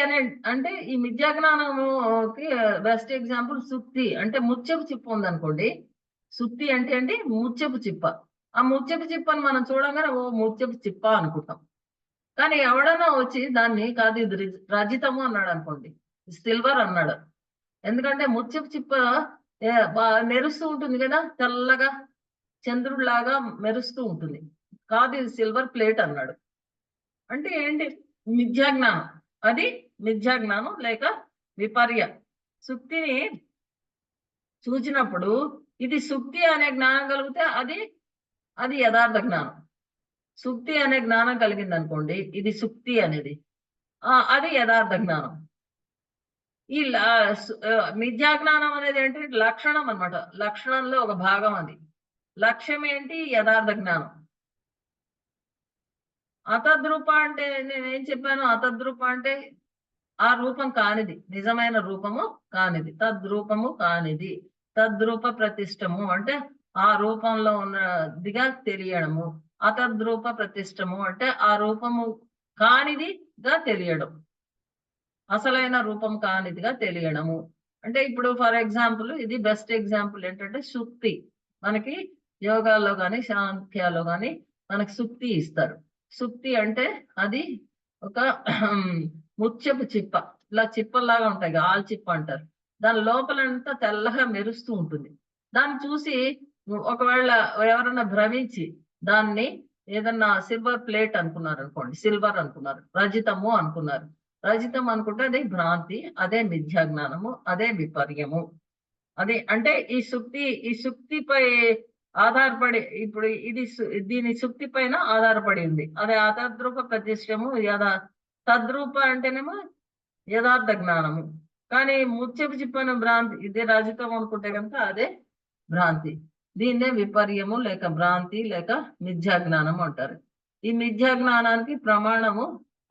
అంటే ఈ మిథ్యా జ్ఞానముకి బెస్ట్ ఎగ్జాంపుల్ సుక్తి అంటే ముత్యపు చిప్ప ఉందనుకోండి. సుక్తి అంటే ముత్యపు చిప్ప. ఆ ముత్యపు చిప్పని మనం చూడగానే ఓ ముత్యపు చిప్ప అనుకుంటాం. కానీ ఎవడన్నా వచ్చి దాన్ని కాదు ఇది రజితము అన్నాడు అనుకోండి, సిల్వర్ అన్నాడు. ఎందుకంటే ముత్యపు చిప్ప మెరుస్తూ ఉంటుంది కదా, తెల్లగా చంద్రుడిలాగా మెరుస్తూ ఉంటుంది. కాదు ఇది సిల్వర్ ప్లేట్ అన్నాడు. అంటే ఏంటి? మిథ్యాజ్ఞానం. అది మిథ్యాజ్ఞానం లేక విపర్య. సుక్తిని చూచినప్పుడు ఇది సుక్తి అనే జ్ఞానం కలిగితే అది యథార్థ జ్ఞానం. సుక్తి అనే జ్ఞానం కలిగింది అనుకోండి, ఇది సుక్తి అనేది, అది యథార్థ జ్ఞానం. ఈ మిథ్యాజ్ఞానం అనేది ఏంటి? లక్షణం అన్నమాట. లక్షణంలో ఒక భాగం అది. లక్ష్యం ఏంటి? యథార్థ జ్ఞానం. అతద్రూప అంటే నేనేం చెప్పాను? అతద్రూప అంటే ఆ రూపం కానిది, నిజమైన రూపము కానిది, తద్రూపము కానిది. తద్రూప ప్రతిష్టము అంటే ఆ రూపంలో ఉన్నదిగా తెలియడము. అతద్రూప ప్రతిష్టము అంటే ఆ రూపము కానిదిగా తెలియడం, అసలైన రూపం కానిదిగా తెలియడము. అంటే ఇప్పుడు ఫర్ ఎగ్జాంపుల్, ఇది బెస్ట్ ఎగ్జాంపుల్ ఏంటంటే సుక్తి. మనకి యోగాల్లో కానీ సాంఖ్యాలో కానీ మనకి సుక్తి ఇస్తారు. సుక్తి అంటే అది ఒక ముత్యపు చిప్ప, ఇలా చిప్పల్లాగా ఉంటాయి, ఆల్ చిప్ప అంటారు. దాని లోపలంతా తెల్లగా మెరుస్తూ ఉంటుంది. దాన్ని చూసి ఒకవేళ ఎవరన్నా భ్రమించి దాన్ని ఏదన్నా సిల్వర్ ప్లేట్ అనుకున్నారు అనుకోండి, సిల్వర్ అనుకున్నారు, రజితము అనుకున్నారు. రజితం అనుకుంటే అది భ్రాంతి, అదే మిథ్యాజ్ఞానము, అదే విపర్యము. అది అంటే ఈ సుక్తిపై ఆధారపడి, ఇప్పుడు దీని సుక్తి పైన ఆధారపడి ఉంది. అదే అతద్రూప ప్రతిష్టము తద్రూప అంటేనేమో యథార్థ జ్ఞానము. కానీ ముత్యపు చిప్పను భ్రాంతి, ఇదే రజితం అనుకుంటే కనుక అదే భ్రాంతి. దీన్నే విపర్యము లేక భ్రాంతి లేక మిథ్యాజ్ఞానం అంటారు. ఈ మిథ్యాజ్ఞానానికి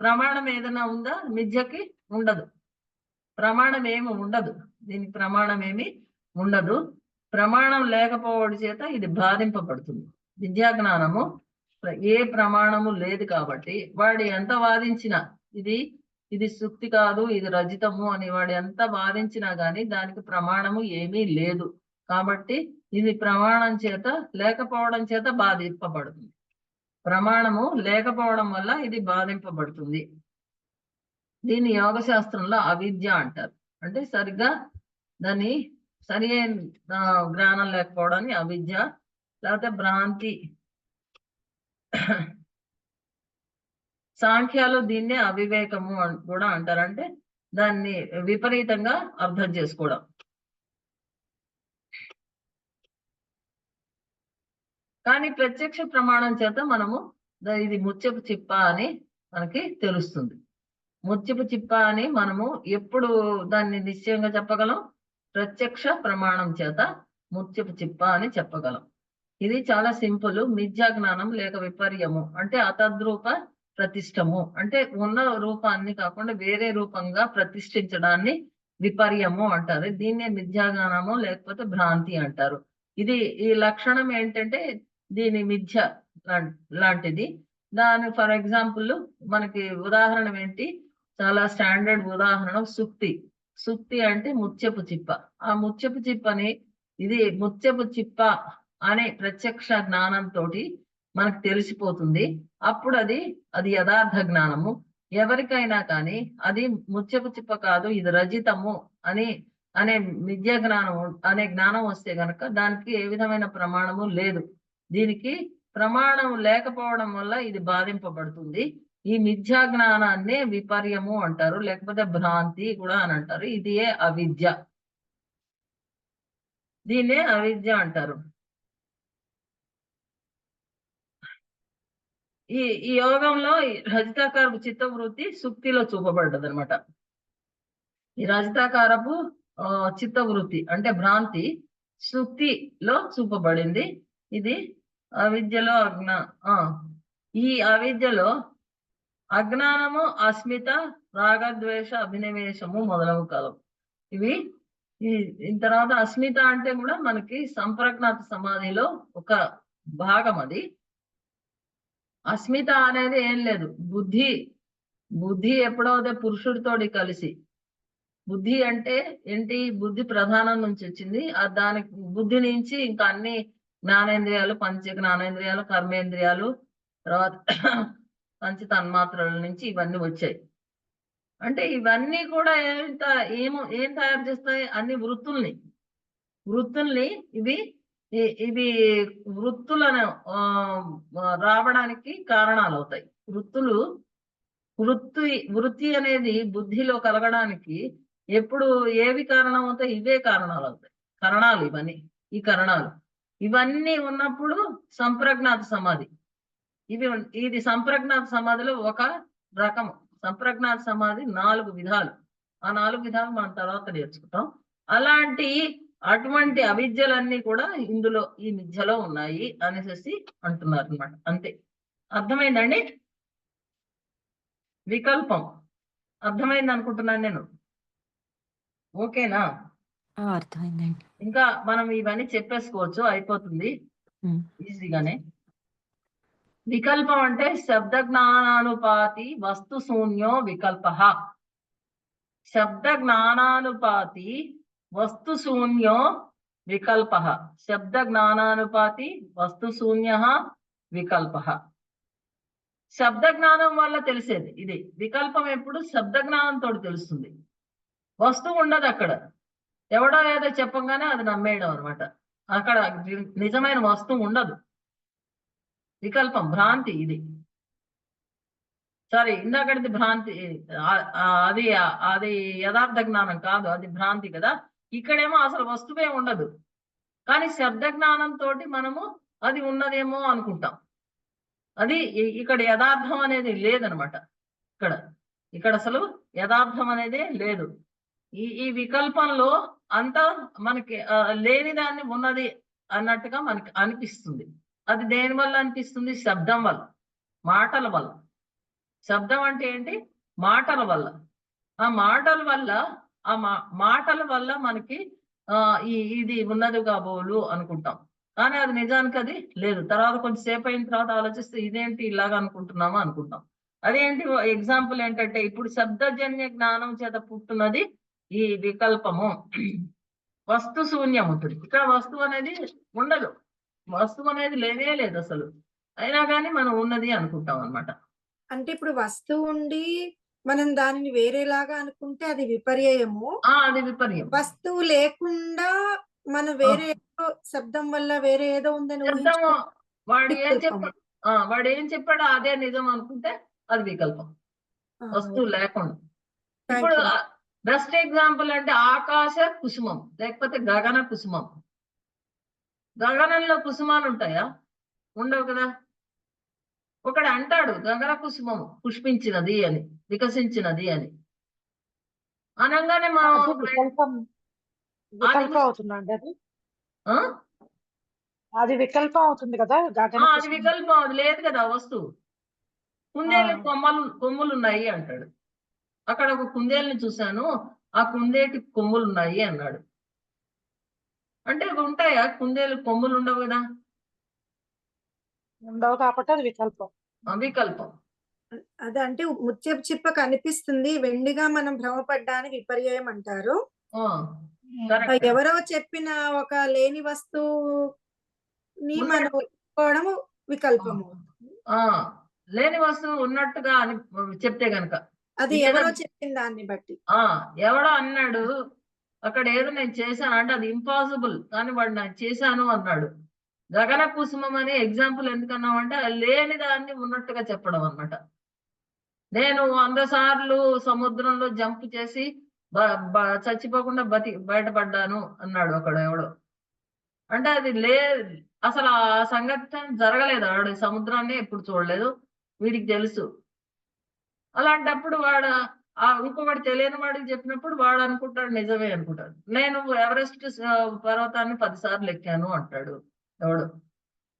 ప్రమాణం ఏదైనా ఉందా? మిథ్యకి ఉండదు. ప్రమాణం ఏమి ఉండదు, దీనికి ప్రమాణం ఏమి ఉండదు. ప్రమాణం లేకపోవడం చేత ఇది బాధింపబడుతుంది. విద్యా జ్ఞానము ఏ ప్రమాణము లేదు కాబట్టి వాడు ఎంత వాదించినా ఇది సుక్తి కాదు, ఇది రజితము అని వాడు ఎంత వాదించినా గాని దానికి ప్రమాణము ఏమీ లేదు. కాబట్టి ఇది ప్రమాణం చేత లేకపోవడం చేత బాధింపబడుతుంది. ప్రమాణము లేకపోవడం వల్ల ఇది బాధింపబడుతుంది. దీన్ని యోగ శాస్త్రంలో అవిద్య అంటారు. అంటే సరిగ్గా దాన్ని సరి అయిన జ్ఞానం లేకపోవడాన్ని అవిద్య లేకపోతే భ్రాంతి. సాంఖ్యాలు దీన్నే అవివేకము కూడా అంటారు. అంటే దాన్ని విపరీతంగా అర్థం చేసుకోవడం. కానీ ప్రత్యక్ష ప్రమాణం చేత మనము ఇది ముత్యపు చిప్ప అని మనకి తెలుస్తుంది. ముత్యపు చిప్ప అని మనము ఎప్పుడు దాన్ని నిశ్చయంగా చెప్పగలం? ప్రత్యక్ష ప్రమాణం చేత ముత్యపు చిప్ప అని చెప్పగలం. ఇది చాలా సింపుల్. మిథ్యా జ్ఞానం లేక విపర్యము అంటే అతద్రూప ప్రతిష్టము. అంటే ఉన్న రూపాన్ని కాకుండా వేరే రూపంగా ప్రతిష్ఠించడాన్ని విపర్యము అంటారు. దీన్నే మిథ్యా జ్ఞానము లేకపోతే భ్రాంతి అంటారు. ఈ లక్షణం ఏంటంటే దీని మిథ్య లాంటిది. దాని ఫర్ ఎగ్జాంపుల్ మనకి ఉదాహరణ ఏంటి? చాలా స్టాండర్డ్ ఉదాహరణ సుక్తి. సుక్తి అంటే ముత్యపు చిప్ప. ఆ ముత్యపు చిప్పని ఇది ముత్యపు చిప్ప అనే ప్రత్యక్ష జ్ఞానంతో మనకు తెలిసిపోతుంది. అప్పుడు అది యథార్థ జ్ఞానము. ఎవరికైనా కానీ అది ముత్యపు చిప్ప కాదు, ఇది రజితము అనే విద్యా జ్ఞానం అనే జ్ఞానం వస్తే గనక దానికి ఏ విధమైన ప్రమాణము లేదు. దీనికి ప్రమాణం లేకపోవడం వల్ల ఇది బాధింపబడుతుంది. ఈ మిథ్యా జ్ఞానాన్నే విపర్యము అంటారు, లేకపోతే భ్రాంతి కూడా అని అంటారు. ఇదియే అవిద్య. దీన్నే అవిద్య అంటారు. ఈ యోగంలో రజితాకారపు చిత్తవృత్తి సుక్తిలో చూపబడ్డది అనమాట. ఈ రజితాకారపు చిత్తవృత్తి అంటే భ్రాంతి సుక్తిలో చూపబడింది. ఇది అవిద్యలో ఈ అవిద్యలో అజ్ఞానము, అస్మిత, రాగద్వేష, అభినవేశము మొదలగు కలవు. తర్వాత అస్మిత అంటే కూడా మనకి సంప్రజ్ఞాత సమాధిలో ఒక భాగం. అది అస్మిత అనేది ఏం లేదు, బుద్ధి ఎప్పుడైతే పురుషుడితోటి కలిసి, బుద్ధి అంటే ఏంటి? బుద్ధి ప్రధానం నుంచి వచ్చింది. దానికి బుద్ధి నుంచి ఇంకా అన్ని జ్ఞానేంద్రియాలు, పంచ జ్ఞానేంద్రియాలు, కర్మేంద్రియాలు, తర్వాత పంచ తన్మాత్రల నుంచి ఇవన్నీ వచ్చాయి. అంటే ఇవన్నీ కూడా ఏం తయారు చేస్తాయి? అన్ని వృత్తుల్ని ఇవి వృత్తులను రావడానికి కారణాలు అవుతాయి. వృత్తి అనేది బుద్ధిలో కలగడానికి ఎప్పుడు ఏవి కారణం అవుతాయి? ఇవే కారణాలు అవుతాయి. కరణాలు ఇవన్నీ ఉన్నప్పుడు సంప్రజ్ఞాత సమాధి. ఇది సంప్రజ్ఞాత సమాధిలో ఒక రకం. సంప్రజ్ఞాత సమాధి 4 విధాలు. ఆ 4 విధాలు మనం తర్వాత నేర్చుకుంటాం. అటువంటి అవిద్యలన్నీ కూడా ఇందులో ఈ మిథ్యలో ఉన్నాయి అనేసి అంటున్నారు అనమాట. అంతే. అర్థమైందండి? వికల్పం అర్థమైంది అనుకుంటున్నాను నేను. ఓకేనా? అర్థమైందండి. ఇంకా మనం ఇవన్నీ చెప్పేసుకోవచ్చు, అయిపోతుంది ఈజీగానే. వికల్పం అంటే శబ్ద జ్ఞానానుపాతి వస్తు శూన్యో వికల్ప. శబ్ద జ్ఞానానుపాతి వస్తు శూన్యో వికల్ప. శబ్ద జ్ఞానానుపాతి వస్తు శూన్య వికల్ప. శబ్ద జ్ఞానం వల్ల తెలిసేది ఇది. వికల్పం ఎప్పుడు శబ్ద జ్ఞానంతో తెలుస్తుంది. వస్తువు ఉండదు అక్కడ. ఎవడో ఏదో చెప్పంగానే అది నమ్మేయడం అనమాట. అక్కడ నిజమైన వస్తువు ఉండదు. వికల్పం భ్రాంతి. ఇది సారీ, ఇందాకటిది భ్రాంతి. అది యథార్థ జ్ఞానం కాదు, అది భ్రాంతి కదా. ఇక్కడేమో అసలు వస్తువే ఉండదు. కానీ శబ్ద జ్ఞానంతో మనము అది ఉన్నదేమో అనుకుంటాం. అది ఇక్కడ యథార్థం అనేది లేదనమాట. ఇక్కడ అసలు యథార్థం అనేది లేదు. ఈ వికల్పంలో అంతా మనకి లేని దాన్ని ఉన్నది అన్నట్టుగా మనకి అనిపిస్తుంది. అది దేని వల్ల అనిపిస్తుంది? శబ్దం వల్ల, మాటల వల్ల. శబ్దం అంటే ఏంటి? మాటల వల్ల. ఆ మాటల వల్ల మనకి ఇది ఉన్నది కాబోలు అనుకుంటాం. కానీ అది నిజానికి అది లేదు. తర్వాత కొంచెం సేపు అయిన తర్వాత ఆలోచిస్తే ఇదేంటి ఇలాగ అనుకుంటున్నామా అనుకుంటాం. అదేంటి ఎగ్జాంపుల్ ఏంటంటే ఇప్పుడు శబ్దజన్య జ్ఞానం చేత పుట్టున్నది ఈ వికల్పము. వస్తు శూన్యం ఉంటుంది. ఇక్కడ వస్తువు అనేది ఉండదు. వస్తువు అనేది లేనే లేదు అసలు. అయినా కానీ మనం ఉన్నది అనుకుంటాం అన్నమాట. అంటే ఇప్పుడు వస్తువు ఉండి మనం దానిని వేరేలాగా అనుకుంటే అది విపర్యయము. అది విపర్యం. వస్తువు లేకుండా మనం వేరే ఏదో శబ్దం వల్ల వేరే ఏదో ఉందని శబ్దము వాడు ఏం వికల్పము. చెప్పాడు వాడు ఏం చెప్పాడో అదే నిజం అనుకుంటే అది వికల్పం. వస్తువు లేకుండా. Thank ఇప్పుడు you. బెస్ట్ ఎగ్జాంపుల్ అంటే ఆకాశ కుసుమం లేకపోతే గగన కుసుమం. గగనంలో కుసుమాలు ఉంటాయా? ఉండవు కదా. ఒకడు అంటాడు గగన కుసుమం పుష్పించినది అని, వికసించినది అని. అనగానే మనం అది వికల్పం అవుతుందండి. అది ఆ? అది వికల్పం అవుతుంది కదా. అది వికల్పం. అది లేదు కదా వస్తువు. కుందేలు కొమ్ములు ఉన్నాయి అంటాడు. అక్కడ ఒక కుందేలుని చూశాను, ఆ కుందేటి కొమ్ములు ఉన్నాయి అన్నాడు. అంటే ఉంటాయా? కుందేలు కొమ్ములు ఉండవు కదా. ఉండవు కాబట్టి అది వికల్పం. వికల్పం. అదే అంటే ముత్యపు చిప్ప కనిపిస్తుంది, వెండిగా మనం భ్రమపడ్డానికి విపర్యయం అంటారు. కరెక్ట్. ఎవరో చెప్పిన ఒక లేని వస్తువుని మనం ఒప్పుకోవడం వికల్పము. లేని వస్తువు ఉన్నట్టుగా అని చెప్తే గనక అది ఎవరో చెప్పిన దాన్ని బట్టి. ఎవడో అన్నాడు అక్కడ ఏదో నేను చేశాను అంటే అది ఇంపాసిబుల్, కానీ వాడు నేను చేశాను అన్నాడు. గగన కుసుమం అని ఎగ్జాంపుల్ ఎందుకన్నామంటే లేని దాన్ని ఉన్నట్టుగా చెప్పడం అన్నమాట. నేను 100 సార్లు సముద్రంలో జంప్ చేసి చచ్చిపోకుండా బయటపడ్డాను అన్నాడు ఒకడు ఎవడో. అంటే అది అసలు ఆ సంఘటన జరగలేదు. వాడు సముద్రాన్ని ఎప్పుడు చూడలేదు, వీడికి తెలుసు. అలాంటప్పుడు వాడు ఇంకొకటి తెలియని వాడికి చెప్పినప్పుడు వాడు అనుకుంటాడు నిజమే అనుకుంటాడు. నేను ఎవరెస్ట్ పర్వతాన్ని 10 సార్లు ఎక్కాను అంటాడు ఎవడు.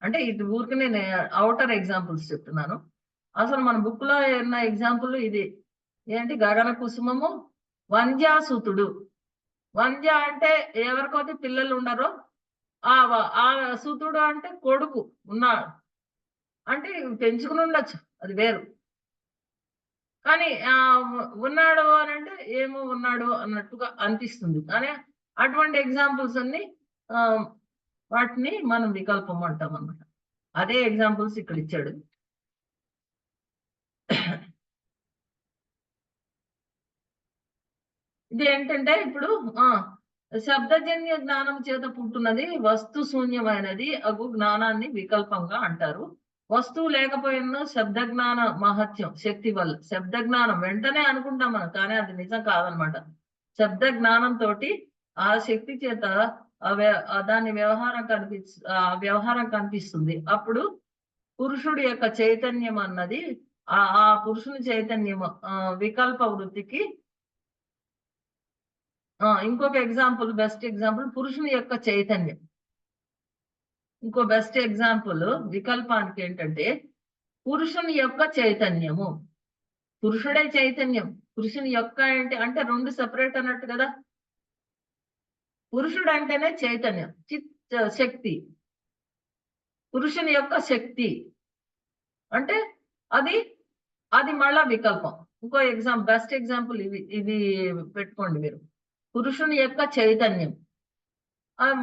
అంటే ఇది ఊరికి నేను అవుటర్ ఎగ్జాంపుల్స్ చెప్తున్నాను. అసలు మన బుక్ లో ఉన్న ఎగ్జాంపుల్ ఇది ఏంటి? గగన కుసుమము, వంధ్యాసుతుడు. వంధ్య అంటే ఎవరికైతే పిల్లలు ఉండరో ఆ సూతుడు అంటే కొడుకు ఉన్నాడు అంటే పెంచుకుని ఉండొచ్చు, అది వేరు. కానీ ఉన్నాడు అని అంటే ఏమో ఉన్నాడు అన్నట్టుగా అనిపిస్తుంది. కానీ అటువంటి ఎగ్జాంపుల్స్ అన్ని వాటిని మనం వికల్పం అంటాం అన్నమాట. అదే ఎగ్జాంపుల్స్ ఇక్కడ ఇచ్చాడు. ఇది ఏంటంటే ఇప్పుడు శబ్దజన్య జ్ఞానం చేత పుట్టున్నది వస్తు శూన్యమైనది అగు జ్ఞానాన్ని వికల్పంగా అంటారు. వస్తువు లేకపోయినా శబ్ద జ్ఞాన మహత్యం శక్తి వల్ల శబ్ద జ్ఞానం వెంటనే అనుకుంటాం మనం, కానీ అది నిజం కాదనమాట. శబ్ద జ్ఞానంతో ఆ శక్తి చేత దాని వ్యవహారం కనిపిస్తుంది. అప్పుడు పురుషుడి యొక్క చైతన్యం అన్నది ఆ పురుషుని చైతన్యం వికల్ప వృత్తికి ఇంకొక ఎగ్జాంపుల్, బెస్ట్ ఎగ్జాంపుల్ పురుషుని యొక్క చైతన్యం. ఇంకో బెస్ట్ ఎగ్జాంపుల్ వికల్పానికి ఏంటంటే పురుషుని యొక్క చైతన్యము. పురుషుడే చైతన్యం, పురుషుని యొక్క అంటే రెండు సెపరేట్ అన్నట్టు కదా. పురుషుడు అంటేనే చైతన్యం, శక్తి. పురుషుని యొక్క శక్తి అంటే అది మళ్ళా వికల్పం. ఇంకో బెస్ట్ ఎగ్జాంపుల్ ఇది పెట్టుకోండి మీరు. పురుషుని యొక్క చైతన్యం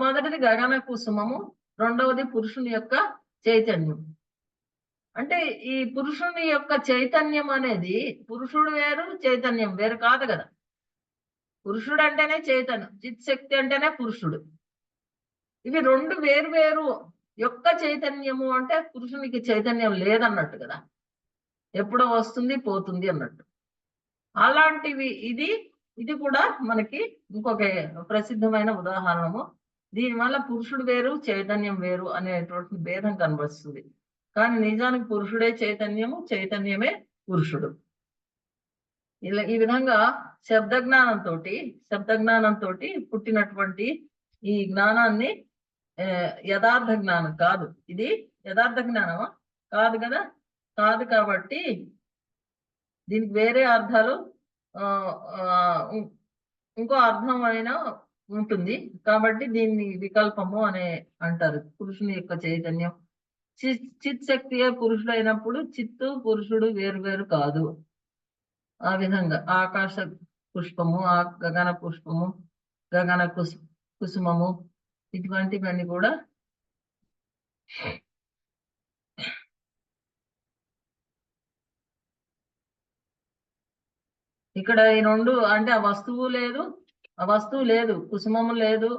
మొదటిది గగన కుసుమము, రెండవది పురుషుని యొక్క చైతన్యం. అంటే ఈ పురుషుని యొక్క చైతన్యం అనేది పురుషుడు వేరు చైతన్యం వేరు కాదు కదా. పురుషుడు అంటేనే చైతన్యం, చిత్ శక్తి అంటేనే పురుషుడు. ఇవి రెండు వేరు వేరు యొక్క చైతన్యము అంటే పురుషునికి చైతన్యం లేదన్నట్టు కదా, ఎప్పుడో వస్తుంది పోతుంది అన్నట్టు. అలాంటివి ఇది కూడా మనకి ఇంకొక ప్రసిద్ధమైన ఉదాహరణము. దీనివల్ల పురుషుడు వేరు చైతన్యం వేరు అనేటువంటి భేదం కనబడుతుంది. కానీ నిజానికి పురుషుడే చైతన్యము, చైతన్యమే పురుషుడు. ఈ విధంగా శబ్ద జ్ఞానంతో పుట్టినటువంటి ఈ జ్ఞానాన్ని యథార్థ జ్ఞానం కాదు. ఇది యథార్థ జ్ఞానమా? కాదు కదా. కాదు కాబట్టి దీనికి వేరే అర్థాలు ఇంకో అర్థమైన ఉంటుంది. కాబట్టి దీన్ని వికల్పము అనే అంటారు. పురుషుని యొక్క చైతన్యం చిత్ శక్తియే పురుషుడు అయినప్పుడు చిత్తు పురుషుడు వేరు వేరు కాదు. ఆ విధంగా ఆకాశ పుష్పము, గగన పుష్పము, గగన కుసుమము ఇటువంటివన్నీ కూడా ఇక్కడ ఈ రెండు అంటే ఆ వస్తువు లేదు, కుసుమము లేదు,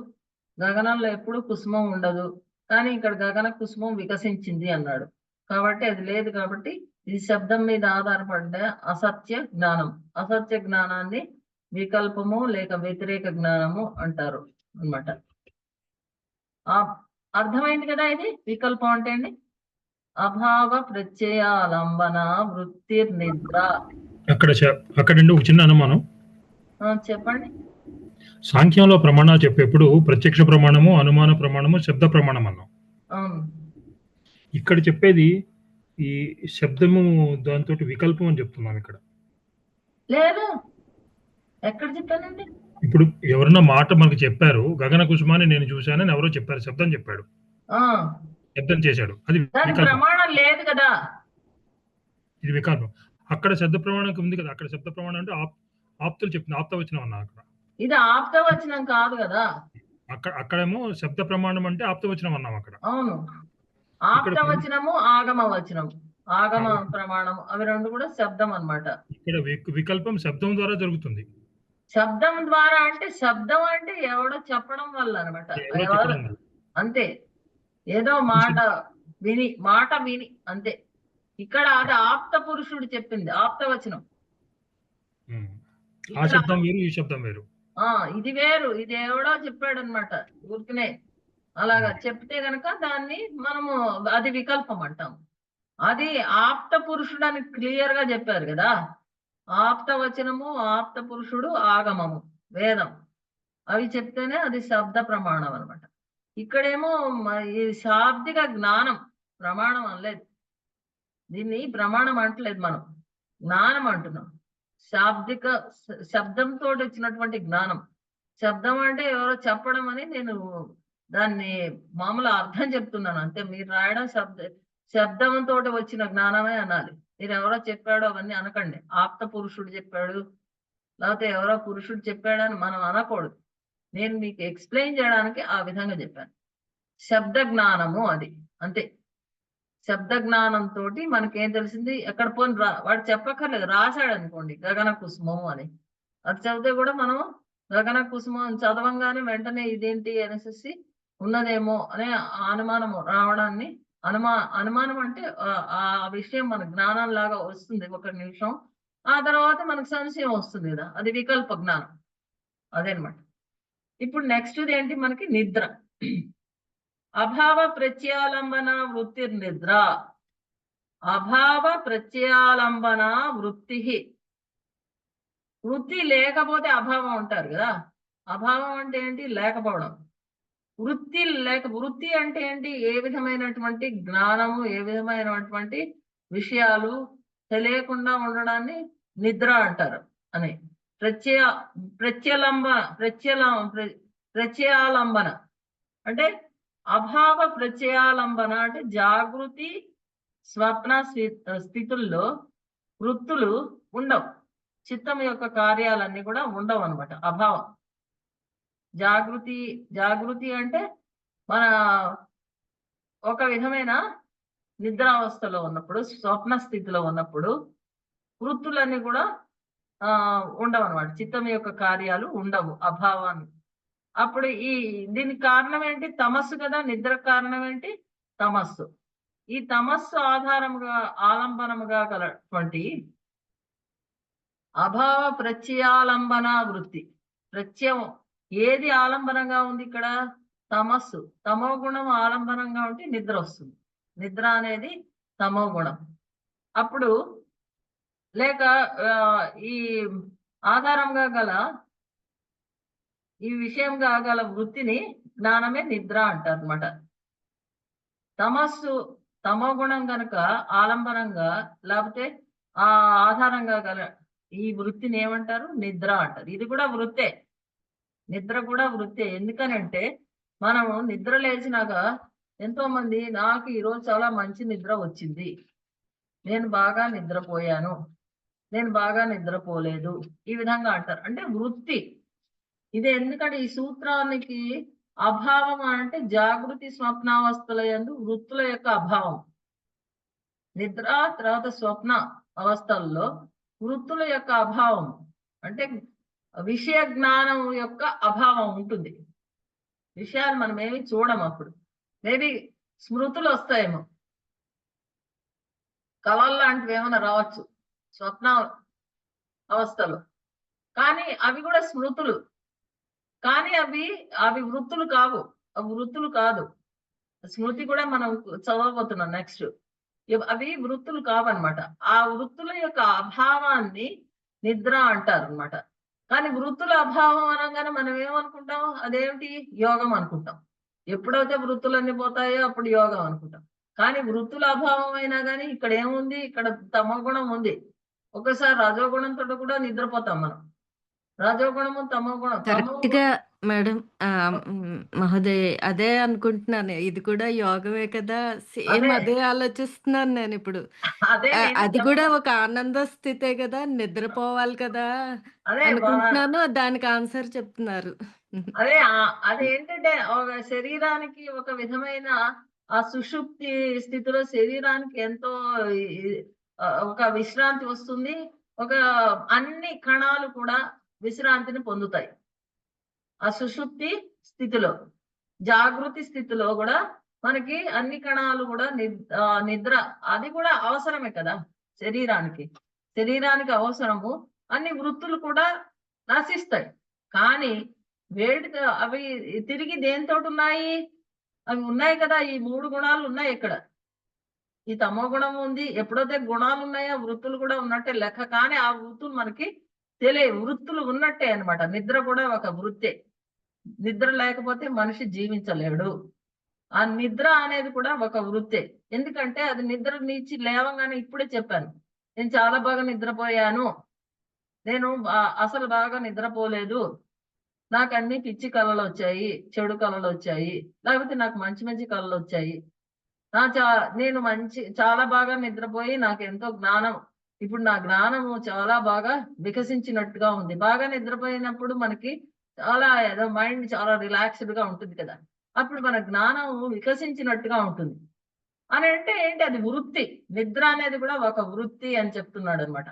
గగనంలో ఎప్పుడు కుసుమం ఉండదు. కానీ ఇక్కడ గగన కుసుమం వికసించింది అన్నాడు. కాబట్టి అది లేదు. కాబట్టి ఇది శబ్దం మీద ఆధారపడ్డ అసత్య జ్ఞానం. అసత్య జ్ఞానాన్ని వికల్పము లేక వ్యతిరేక జ్ఞానము అంటారు అన్నమాట. అర్థమైంది కదా ఇది వికల్పం అంటే అండి? అభావ ప్రత్యయాలంబన వృత్తిర్నిద్ర. అక్కడండి ఒక చిన్న అనుమానం. చెప్పండి. సాంఖ్యంలో ప్రమాణాలు చెప్పేప్పుడు ప్రత్యక్ష ప్రమాణము, అనుమాన ప్రమాణము, శబ్ద ప్రమాణం అన్నాం. అవును. ఇక్కడ చెప్పేది ఈ శబ్దము దాంతో వికల్పం అని చెప్తున్నాం. ఇక్కడ లేదు, ఎక్కడ చెప్పానండి? ఇప్పుడు ఎవరన్నా మాట మనకు చెప్పారు, గగన కుసుమాన్ని నేను చూశానని ఎవరో చెప్పారు, శబ్దం చెప్పాడు, శబ్దం చేశాడు, అది ప్రమాణం లేదు కదా. ఇది వికల్పం. అక్కడ శబ్ద ప్రమాణం ఉంది కదా, అక్కడ శబ్ద ప్రమాణం అంటే ఆప్తులు చెప్తుంది, ఆప్తవచనం అన్నా. అక్కడ ఇది ఆప్తవచనం కాదు కదా. అక్కడేమో శబ్ద ప్రమాణం అంటే ఆప్తవచనం అన్నాం అక్కడ. అవును, ఆప్తవచనము ఆగమ వచనం, ఆగమ ప్రమాణం అవి రెండు కూడా శబ్దం అన్నమాట. ఇక్కడ వికల్పం శబ్దం ద్వారా జరుగుతుంది. శబ్దం ద్వారా అంటే శబ్దం అంటే ఎవడో చెప్పడం వల్ల అనమాట. అంతే, ఏదో మాట విని అంతే. ఇక్కడ అది ఆప్త పురుషుడు చెప్పింది, ఆప్తవచనం. ఆ శబ్దం వేరు, ఈ శబ్దం వేరు. ఇది వేరు, ఇది ఎవడో చెప్పాడు అనమాట. ఊరికనే అలాగా చెప్తే గనక దాన్ని మనము అది వికల్పం అంటాం. అది ఆప్త పురుషుడు అని క్లియర్ గా చెప్పారు కదా. ఆప్త వచనము, ఆప్త పురుషుడు, ఆగమము, వేదం అవి చెప్తేనే అది శబ్ద ప్రమాణం అనమాట. ఇక్కడేమో ఈ శాబ్దిక జ్ఞానం ప్రమాణం అనలేదు. దీన్ని ప్రమాణం అంటలేదు, మనం జ్ఞానం అంటున్నాం. శాబ్దిక శబ్దంతో వచ్చినటువంటి జ్ఞానం. శబ్దం అంటే ఎవరో చెప్పడం అని నేను దాన్ని మామూలు అర్థం చెప్తున్నాను అంతే. మీరు రాయడం శబ్దంతో వచ్చిన జ్ఞానమే అనాలి. మీరు ఎవరో చెప్పాడో అవన్నీ అనకండి. ఆప్త పురుషుడు చెప్పాడు లేకపోతే ఎవరో పురుషుడు చెప్పాడని మనం అనకూడదు. నేను మీకు ఎక్స్ప్లెయిన్ చేయడానికి ఆ విధంగా చెప్పాను. శబ్ద జ్ఞానము అది అంతే. శబ్ద జ్ఞానంతో మనకేం తెలిసింది? ఎక్కడ పోని వాడు చెప్పక్కర్లేదు, రాశాడు అనుకోండి గగన కుసుమము అని. అది చదివితే కూడా మనం గగన కుసుమం చదవంగానే వెంటనే ఇదేంటి అనేసి ఉన్నదేమో అనే అనుమానము రావడాన్ని అనుమానం అంటే ఆ విషయం మన జ్ఞానం లాగా వస్తుంది ఒక నిమిషం. ఆ తర్వాత మనకు సంశయం వస్తుంది కదా, అది వికల్ప జ్ఞానం. అదనమాట. ఇప్పుడు నెక్స్ట్ ఏంటి మనకి? నిద్ర. అభావ ప్రత్యయాలంబన వృత్తిర్నిద్ర. అభావ ప్రత్యయాలంబన వృత్తి. వృత్తి లేకపోతే అభావం అంటారు కదా. అభావం అంటే ఏంటి? లేకపోవడం. వృత్తి అంటే ఏంటి? ఏ విధమైనటువంటి జ్ఞానము, ఏ విధమైనటువంటి విషయాలు తెలియకుండా ఉండడాన్ని నిద్ర అంటారు అని. ప్రత్యయాలంబన అంటే అభావ ప్రత్యయాలంబన అంటే జాగృతి స్వప్న స్థితుల్లో వృత్తులు ఉండవు. చిత్తం యొక్క కార్యాలన్నీ కూడా ఉండవు అనమాట. అభావం. జాగృతి అంటే మన ఒక విధమైన నిద్రావస్థలో ఉన్నప్పుడు, స్వప్న స్థితిలో ఉన్నప్పుడు వృత్తులన్నీ కూడా ఉండవు అనమాట. చిత్తం యొక్క కార్యాలు ఉండవు, అభావాన్ని. అప్పుడు దీనికి కారణం ఏంటి? తమస్సు కదా. నిద్ర కారణం ఏంటి? తమస్సు. ఈ తమస్సు ఆధారముగా ఆలంబనముగా గలటువంటి అభావ ప్రత్యయాలంబన వృత్తి. ప్రత్యయం ఏది ఆలంబనంగా ఉంది ఇక్కడ? తమస్సు. తమో గుణం ఆలంబనంగా ఉంటే నిద్ర వస్తుంది. నిద్ర అనేది తమో గుణం. అప్పుడు లేక ఈ ఆధారంగా గల ఈ విషయంగా గల వృత్తిని జ్ఞానమే నిద్ర అంటారు అనమాట. తమో గుణం కనుక ఆలంబనంగా లేకపోతే ఆ ఆధారంగా గల ఈ వృత్తిని ఏమంటారు? నిద్ర అంటారు. ఇది కూడా వృత్తే. నిద్ర కూడా వృత్తే. ఎందుకనంటే మనము నిద్ర లేచినాక ఎంతో మంది నాకు ఈరోజు చాలా మంచి నిద్ర వచ్చింది, నేను బాగా నిద్రపోయాను, నేను బాగా నిద్రపోలేదు, ఈ విధంగా అంటారు. అంటే వృత్తి ఇది. ఎందుకంటే ఈ సూత్రానికి అభావం అంటే జాగృతి స్వప్నావస్థల యందు వృత్తుల యొక్క అభావం. నిద్ర తర్వాత స్వప్న అవస్థల్లో వృత్తుల యొక్క అభావం అంటే విషయ జ్ఞానం యొక్క అభావం ఉంటుంది. విషయాలు మనం ఏమి చూడము. అప్పుడు మేబీ స్మృతులు వస్తాయేమో, కళలు లాంటివి ఏమైనా రావచ్చు స్వప్న అవస్థలో, కానీ అవి కూడా స్మృతులు. కానీ అవి వృత్తులు కావు, అవి వృత్తులు కాదు. స్మృతి కూడా మనం చదవబోతున్నాం నెక్స్ట్. అవి వృత్తులు కావన్నమాట. ఆ వృత్తుల యొక్క అభావాన్ని నిద్ర అంటారు అనమాట. కానీ వృత్తుల అభావం అనగానే మనం ఏమనుకుంటాం, అదేమిటి యోగం అనుకుంటాం. ఎప్పుడైతే వృత్తులన్నీ పోతాయో అప్పుడు యోగం అనుకుంటాం. కానీ వృత్తుల అభావం అయినా కానీ ఇక్కడ ఏముంది, ఇక్కడ తమోగుణం ఉంది. ఒకసారి రజోగుణంతో కూడా నిద్రపోతాం మనం. రజోగుణము తమోగుణం. కరెక్ట్ గా మేడం. మహోదయ్, అదే అనుకుంటున్నాను. ఇది కూడా యోగమే కదా. సేమ్ అదే ఆలోచిస్తున్నాను నేను ఇప్పుడు. అదే అది కూడా ఒక ఆనంద స్థితే కదా, నిద్రపోవాలి కదా అదే అనుకుంటున్నాను. దానికి ఆన్సర్ చెప్తున్నారు. అదే అదేంటంటే ఒక శరీరానికి ఒక విధమైన ఆ సుషుప్తి స్థితిలో శరీరానికి ఎంతో ఒక విశ్రాంతి వస్తుంది. ఒక అన్ని కణాలు కూడా విశ్రాంతిని పొందుతాయి ఆ సుషుప్తి స్థితిలో. జాగృతి స్థితిలో కూడా మనకి అన్ని కణాలు కూడా నిద్ర అది కూడా అవసరమే కదా శరీరానికి అవసరము. అన్ని వృత్తులు కూడా నశిస్తాయి. కానీ అవి తిరిగి దేంతో ఉన్నాయి, అవి ఉన్నాయి కదా, ఈ 3 గుణాలు ఉన్నాయి ఇక్కడ. ఈ తమో గుణం ఉంది. ఎప్పుడైతే గుణాలు ఉన్నాయో వృత్తులు కూడా ఉన్నట్టే లెక్క. కానీ ఆ వృత్తులు మనకి తెలియవు. వృత్తులు ఉన్నట్టే అన్నమాట. నిద్ర కూడా ఒక వృత్తే. నిద్ర లేకపోతే మనిషి జీవించలేడు. ఆ నిద్ర అనేది కూడా ఒక వృత్తే. ఎందుకంటే అది నిద్ర నుంచి లేవగానే ఇప్పుడే చెప్పాను, నేను చాలా బాగా నిద్రపోయాను, నేను అసలు బాగా నిద్రపోలేదు, నాకు అన్ని పిచ్చి కళలు వచ్చాయి, చెడు కళలు వచ్చాయి, లేకపోతే నాకు మంచి మంచి కళలు వచ్చాయి, నేను చాలా బాగా నిద్రపోయి నాకు ఎంతో జ్ఞానం, ఇప్పుడు నా జ్ఞానము చాలా బాగా వికసించినట్టుగా ఉంది. బాగా నిద్రపోయినప్పుడు మనకి చాలా ఏదో మైండ్ చాలా రిలాక్స్డ్ గా ఉంటుంది కదా, అప్పుడు మన జ్ఞానం వికసించినట్టుగా ఉంటుంది అని. అంటే ఏంటి, అది వృత్తి. నిద్ర అనేది కూడా ఒక వృత్తి అని చెప్తున్నాడు అనమాట.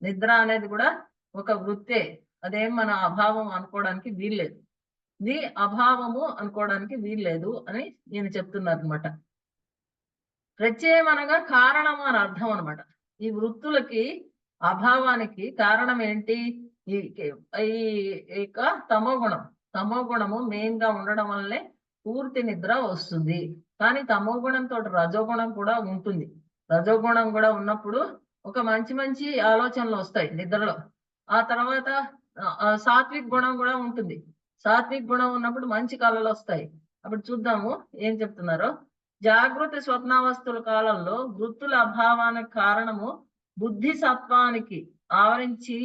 నిద్ర అనేది కూడా ఒక వృత్తే. అదేం మన అభావం అనుకోవడానికి వీల్లేదు. ఇది అభావము అనుకోవడానికి వీల్లేదు అని నేను చెప్తున్నాను అనమాట. ప్రత్యయం అనగా కారణం అని అర్థం అనమాట. ఈ వృత్తులకి అభావానికి కారణం ఏంటి, ఈ తమో గుణము మెయిన్ గా ఉండడం వల్లే పూర్తి నిద్ర వస్తుంది. కానీ తమో గుణంతో రజోగుణం కూడా ఉంటుంది. రజోగుణం కూడా ఉన్నప్పుడు ఒక మంచి మంచి ఆలోచనలు వస్తాయి నిద్రలో. ఆ తర్వాత సాత్విక్ గుణం కూడా ఉంటుంది. సాత్విక్ గుణం ఉన్నప్పుడు మంచి కళలు వస్తాయి. అప్పుడు చూద్దాము ఏం చెప్తున్నారో. జాగృతి స్వప్నావస్థల కాలంలో వృత్తుల అభావానికి కారణము బుద్ధి సత్వానికి ఆవరించి.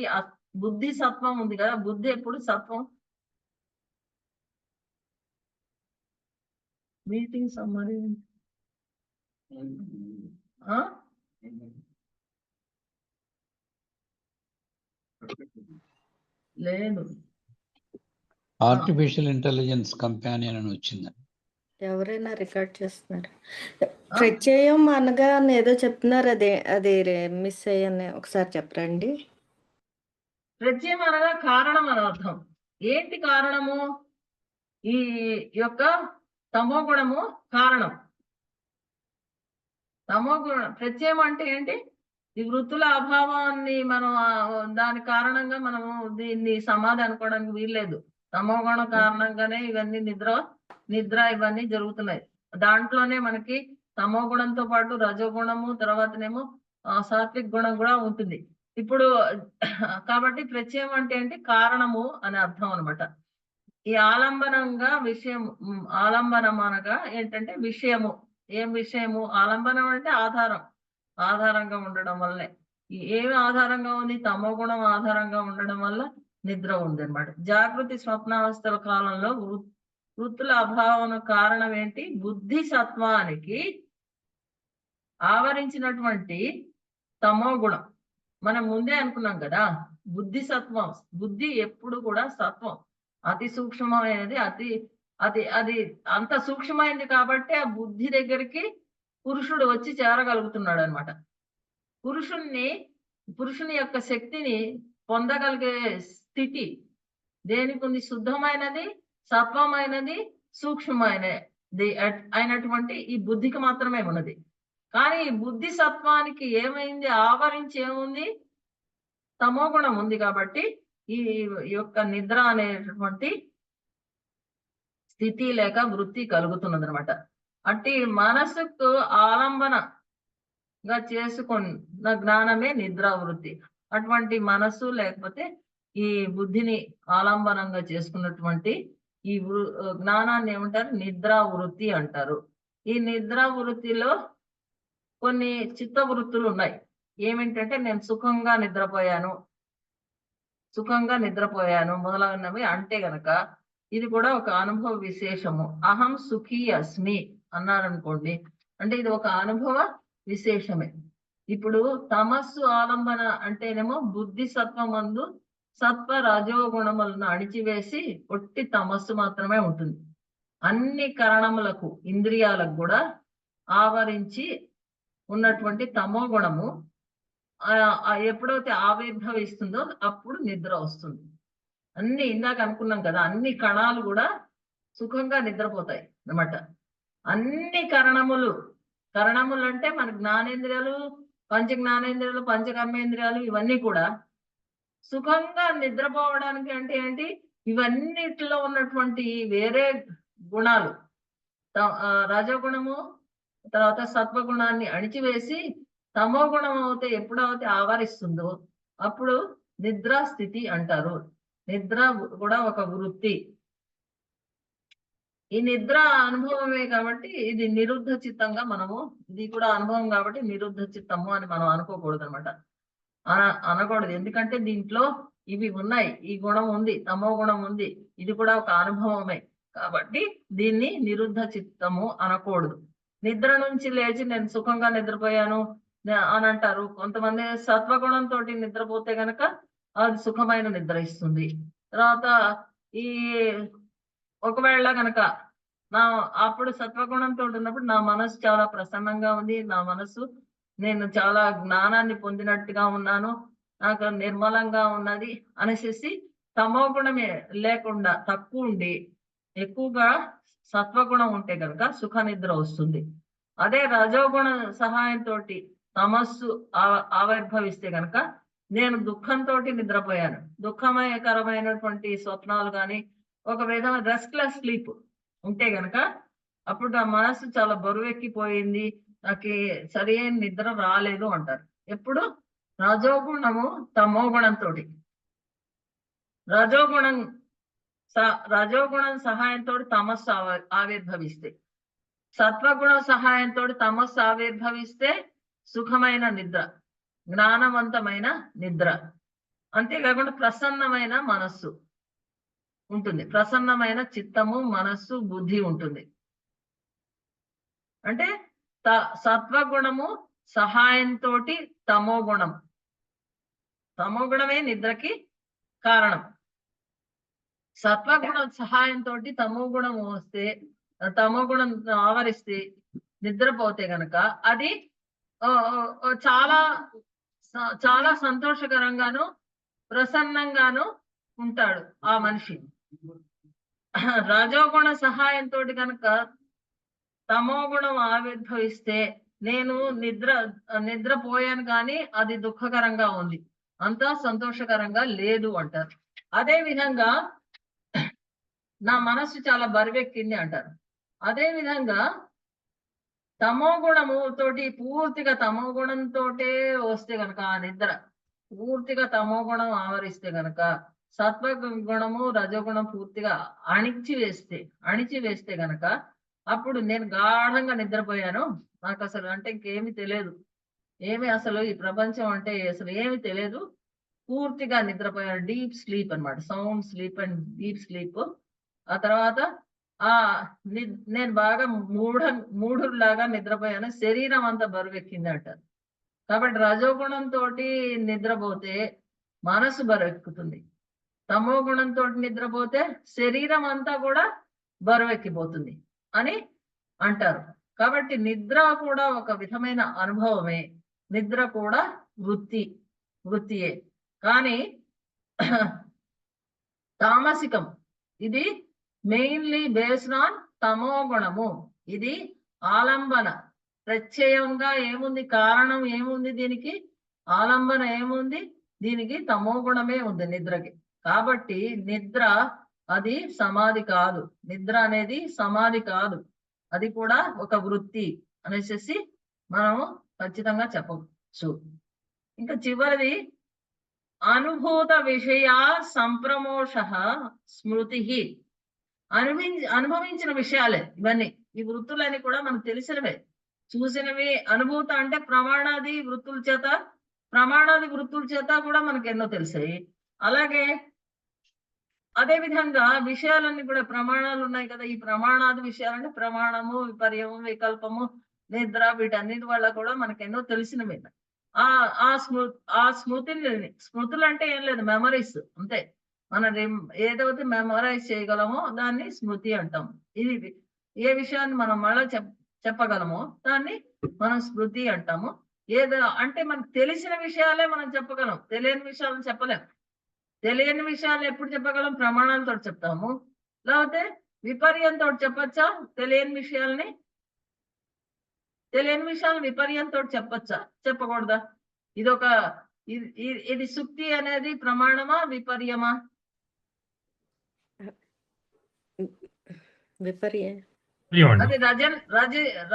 బుద్ధి సత్వం ఉంది కదా, బుద్ధి ఎప్పుడు సత్వం. మీటింగ్ సమ్మరీ లేదు. ఆర్టిఫిషియల్ ఇంటెలిజెన్స్ కంపానియన్ అని వచ్చింది. ఎవరైనా రికార్డ్ చేస్తున్నారు. ప్రత్యయం అనగా ఏదో చెప్తున్నారు, అది మిస్ అయ్యాను. ఒకసారి చెప్పరండి. ప్రత్యయం అనగా కారణం అని అర్థం. ఏంటి కారణము, ఈ యొక్క తమో గుణము కారణం. తమో గుణం ప్రత్యయం అంటే ఏంటి, ఈ వృత్తుల అభావాన్ని మనం దాని కారణంగా మనము దీన్ని సమాధి అనుకోవడానికి వీల్లేదు. తమో గుణం కారణంగానే ఇవన్నీ నిద్ర ఇవన్నీ జరుగుతున్నాయి. దాంట్లోనే మనకి తమో గుణంతో పాటు రజోగుణము, తర్వాతనేమో సాత్విక్ గుణం కూడా ఉంటుంది. ఇప్పుడు కాబట్టి ప్రత్యయం అంటే ఏంటి, కారణము అని అర్థం అనమాట. ఈ ఆలంబనంగా విషయం, ఆలంబనం అనగా ఏంటంటే విషయము. ఏం విషయము, ఆలంబనం అంటే ఆధారంగా ఉండడం వల్లే. ఏమి ఆధారంగా ఉంది, తమో గుణం ఆధారంగా ఉండడం వల్ల నిద్ర ఉంది అనమాట. జాగృతి స్వప్నావస్థల కాలంలో వృత్తుల అభావం కారణం ఏంటి? బుద్ధి సత్వానికి ఆవరించినటువంటి తమో గుణం. మనం ముందే అనుకున్నాం కదా, బుద్ధి సత్వం. బుద్ధి ఎప్పుడు కూడా సత్వం, అతి సూక్ష్మమైనది. అది అంత సూక్ష్మమైనది కాబట్టి ఆ బుద్ధి దగ్గరికి పురుషుడు వచ్చి చేరగలుగుతున్నాడు అనమాట. పురుషుని యొక్క శక్తిని పొందగలిగే స్థితి దేనికి ఉంది? శుద్ధమైనది, సత్వమైనది, సూక్ష్మమైనది అయినటువంటి ఈ బుద్ధికి మాత్రమే ఉన్నది. కానీ ఈ బుద్ధి సత్వానికి ఏమైంది? ఆవరించి ఏముంది? తమో గుణం ఉంది. కాబట్టి ఈ యొక్క నిద్ర అనేటటువంటి స్థితి లేక వృత్తి కలుగుతున్నది అనమాట. అట్టి మనసుకు ఆలంబనగా చేసుకున్న జ్ఞానమే నిద్రా వృత్తి. అటువంటి మనసు లేకపోతే ఈ బుద్ధిని ఆలంబనంగా చేసుకున్నటువంటి ఈ జ్ఞానాన్ని ఏమంటారు? నిద్రా వృత్తి అంటారు. ఈ నిద్రా వృత్తిలో కొన్ని చిత్త వృత్తులు ఉన్నాయి. ఏమిటంటే నేను సుఖంగా నిద్రపోయాను మొదలైనవి అంటే గనక ఇది కూడా ఒక అనుభవ విశేషము. అహం సుఖీ అస్మి అన్నారనుకోండి, అంటే ఇది ఒక అనుభవ విశేషమే. ఇప్పుడు తమస్సు ఆలంబన అంటేనేమో బుద్ధి సత్వమందు సత్వ రజోగుణములను అణిచివేసి ఒట్టి తమస్సు మాత్రమే ఉంటుంది. అన్ని కరణములకు, ఇంద్రియాలకు కూడా ఆవరించి ఉన్నటువంటి తమో గుణము ఎప్పుడైతే ఆవిర్భవిస్తుందో అప్పుడు నిద్ర వస్తుంది. ఇందాక అనుకున్నాం కదా, అన్ని కణాలు కూడా సుఖంగా నిద్రపోతాయి అన్నమాట. అన్ని కరణములు అంటే మన జ్ఞానేంద్రియాలు, పంచ జ్ఞానేంద్రియాలు, పంచకర్మేంద్రియాలు ఇవన్నీ కూడా సుఖంగా నిద్రపోవడానికి అంటే ఏంటి? ఇవన్నిటిలో ఉన్నటువంటి వేరే గుణాలు, రజోగుణము తర్వాత సత్వగుణాన్ని అణిచివేసి తమో గుణం ఎప్పుడైతే ఆవరిస్తుందో అప్పుడు నిద్రా స్థితి అంటారు. నిద్ర కూడా ఒక వృత్తి. ఈ నిద్ర అనుభవమే కాబట్టి ఇది నిరుద్ధ చిత్తంగా ఇది కూడా అనుభవం కాబట్టి నిరుద్ధ చిత్తము అని మనం అనుకోకూడదు అనమాట. అనకూడదు. ఎందుకంటే దీంట్లో ఇవి ఉన్నాయి, ఈ గుణం ఉంది, తమో గుణం ఉంది, ఇది కూడా ఒక అనుభవమే. కాబట్టి దీన్ని నిరుద్ధ చిత్తము అనకూడదు. నిద్ర నుంచి లేచి నేను సుఖంగా నిద్రపోయాను అని అంటారు. కొంతమంది సత్వగుణంతో నిద్రపోతే గనక అది సుఖమైన నిద్ర ఇస్తుంది. తర్వాత ఈ ఒకవేళ గనక అప్పుడు సత్వగుణంతో ఉన్నప్పుడు నా మనసు చాలా ప్రసన్నంగా ఉంది, నేను చాలా జ్ఞానాన్ని పొందినట్టుగా ఉన్నాను, నాకు నిర్మలంగా ఉన్నది అనేసి తమో గుణమే లేకుండా తక్కువ ఉండి ఎక్కువగా సత్వగుణం ఉంటే కనుక సుఖ నిద్ర వస్తుంది. అదే రజోగుణ సహాయంతో తమస్సు ఆవిర్భవిస్తే కనుక నేను దుఃఖంతో నిద్రపోయాను, దుఃఖమయకరమైనటువంటి స్వప్నాలు కానీ ఒక విధమైన రెస్ట్లెస్ స్లీప్ ఉంటే గనక అప్పుడు నా మనసు చాలా బరువెక్కిపోయింది, నాకు సరి అయిన నిద్ర రాలేదు అంటారు. ఎప్పుడు? రజోగుణము తమో గుణంతో. రజోగుణం సహాయంతో తమస్సు ఆవిర్భవిస్తే, సత్వగుణం సహాయంతో తమస్సు ఆవిర్భవిస్తే సుఖమైన నిద్ర, జ్ఞానవంతమైన నిద్ర. అంతేకాకుండా ప్రసన్నమైన మనస్సు ఉంటుంది, ప్రసన్నమైన చిత్తము, మనస్సు, బుద్ధి ఉంటుంది. అంటే సత్వగుణము సహాయంతో తమో గుణమే నిద్రకి కారణం. సత్వగుణం సహాయంతో తమో గుణం ఆవరిస్తే నిద్రపోతే గనక అది చాలా చాలా సంతోషకరంగాను ప్రసన్నంగాను ఉంటాడు ఆ మనిషి. రజోగుణ సహాయంతో కనుక తమో గుణం ఆవిర్భవిస్తే నేను నిద్రపోయాను కానీ అది దుఃఖకరంగా ఉంది, అంతా సంతోషకరంగా లేదు అంటారు. అదే విధంగా నా మనస్సు చాలా బరువెక్కింది అంటారు. అదే విధంగా తమో గుణము తోటి పూర్తిగా తమో గుణంతో వస్తే గనక ఆ నిద్ర పూర్తిగా తమో గుణం ఆవరిస్తే గనక సత్వ గుణము రజోగుణం పూర్తిగా అణిచివేస్తే గనక అప్పుడు నేను గాఢంగా నిద్రపోయాను, నాకు అసలు అంటే ఇంకేమి తెలియదు, అసలు ఈ ప్రపంచం అంటే అసలు ఏమి తెలియదు, పూర్తిగా నిద్రపోయాను, డీప్ స్లీప్ అన్నమాట, sound sleep and deep sleep. ఆ తర్వాత ఆ నేను బాగా మూఢులాగా నిద్రపోయాను, శరీరం అంతా బరువెక్కింది అంటారు. కాబట్టి రజోగుణంతో నిద్రపోతే మనసు బరువెక్కుతుంది, తమో గుణంతో నిద్రపోతే శరీరం అంతా కూడా బరువెక్కిపోతుంది అని అంటారు. కాబట్టి నిద్ర కూడా ఒక విధమైన అనుభవమే, నిద్ర కూడా వృత్తియే. కానీ తామసికం ఇది మెయిన్లీ బేస్డ్ ఆన్ తమో గుణము. ఇది ఆలంబన ప్రత్యయంగా ఏముంది, కారణం ఏముంది, దీనికి ఆలంబన ఏముంది, దీనికి తమో గుణమే ఉంది నిద్రకి. కాబట్టి నిద్ర అది సమాధి కాదు, నిద్ర అనేది సమాధి కాదు, అది కూడా ఒక వృత్తి అనేసి మనము ఖచ్చితంగా చెప్పవచ్చు. ఇంకా చివరిది అనుభూత విషయ సంప్రమోష స్మృతి. అనుభవించిన విషయాలే ఇవన్నీ, ఈ వృత్తులన్నీ కూడా మనకు తెలిసినవే, చూసినవి. అనుభూత అంటే ప్రమాణాది వృత్తుల చేత కూడా మనకు ఎన్నో తెలిసాయి. అలాగే అదే విధంగా విషయాలన్నీ కూడా ప్రమాణాలు ఉన్నాయి కదా, ఈ ప్రమాణాది విషయాలంటే ప్రమాణము, విపర్యము, వికల్పము, నిద్ర, వీటన్నిటి వల్ల కూడా మనకు ఎన్నో తెలిసినవే. ఆ స్మృతులు అంటే ఏం లేదు, మెమరీస్ అంతే. మనం ఏదైతే మెమరైజ్ చేయగలమో దాన్ని స్మృతి అంటాం. ఇది ఏ విషయాన్ని మనం మళ్ళా చెప్పగలమో దాన్ని మనం స్మృతి అంటాము. అంటే మనకు తెలిసిన విషయాలే మనం చెప్పగలం, తెలియని విషయాలను చెప్పలేం. తెలియని విషయాలు ఎప్పుడు చెప్పగలం, ప్రమాణాలతో చెప్తాము. లేకపోతే విపర్యంతో చెప్పచ్చా తెలియని విషయాలను విపర్యంతో చెప్పచ్చా, చెప్పకూడదా? ఇది సుక్తి అనేది ప్రమాణమా విపర్యమా? అది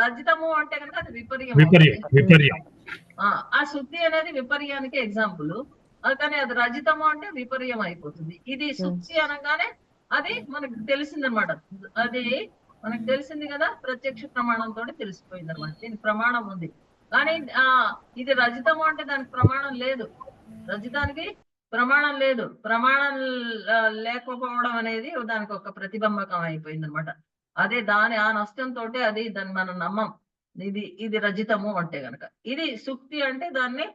రజితము అంటే కనుక అది విపర్యం. ఆ సుక్తి అనేది విపర్యానికి ఎగ్జాంపుల్, కానీ అది రజితము అంటే విపర్యం అయిపోతుంది. ఇది సుక్తి అనగానే అది మనకు తెలిసిందనమాట, అది మనకు తెలిసింది కదా, ప్రత్యక్ష ప్రమాణంతో తెలిసిపోయింది అనమాట. దీనికి ప్రమాణం ఉంది, కానీ ఇది రజితము అంటే దానికి ప్రమాణం లేదు, రజితానికి ప్రమాణం లేదు. ప్రమాణం లేకపోవడం అనేది దానికి ఒక ప్రతిబంధకం అయిపోయింది అనమాట. అదే ఆ నష్టంతో దాన్ని మనం నమ్మం, ఇది రజితము అంటే గనక. ఇది సుక్తి అంటే దాన్ని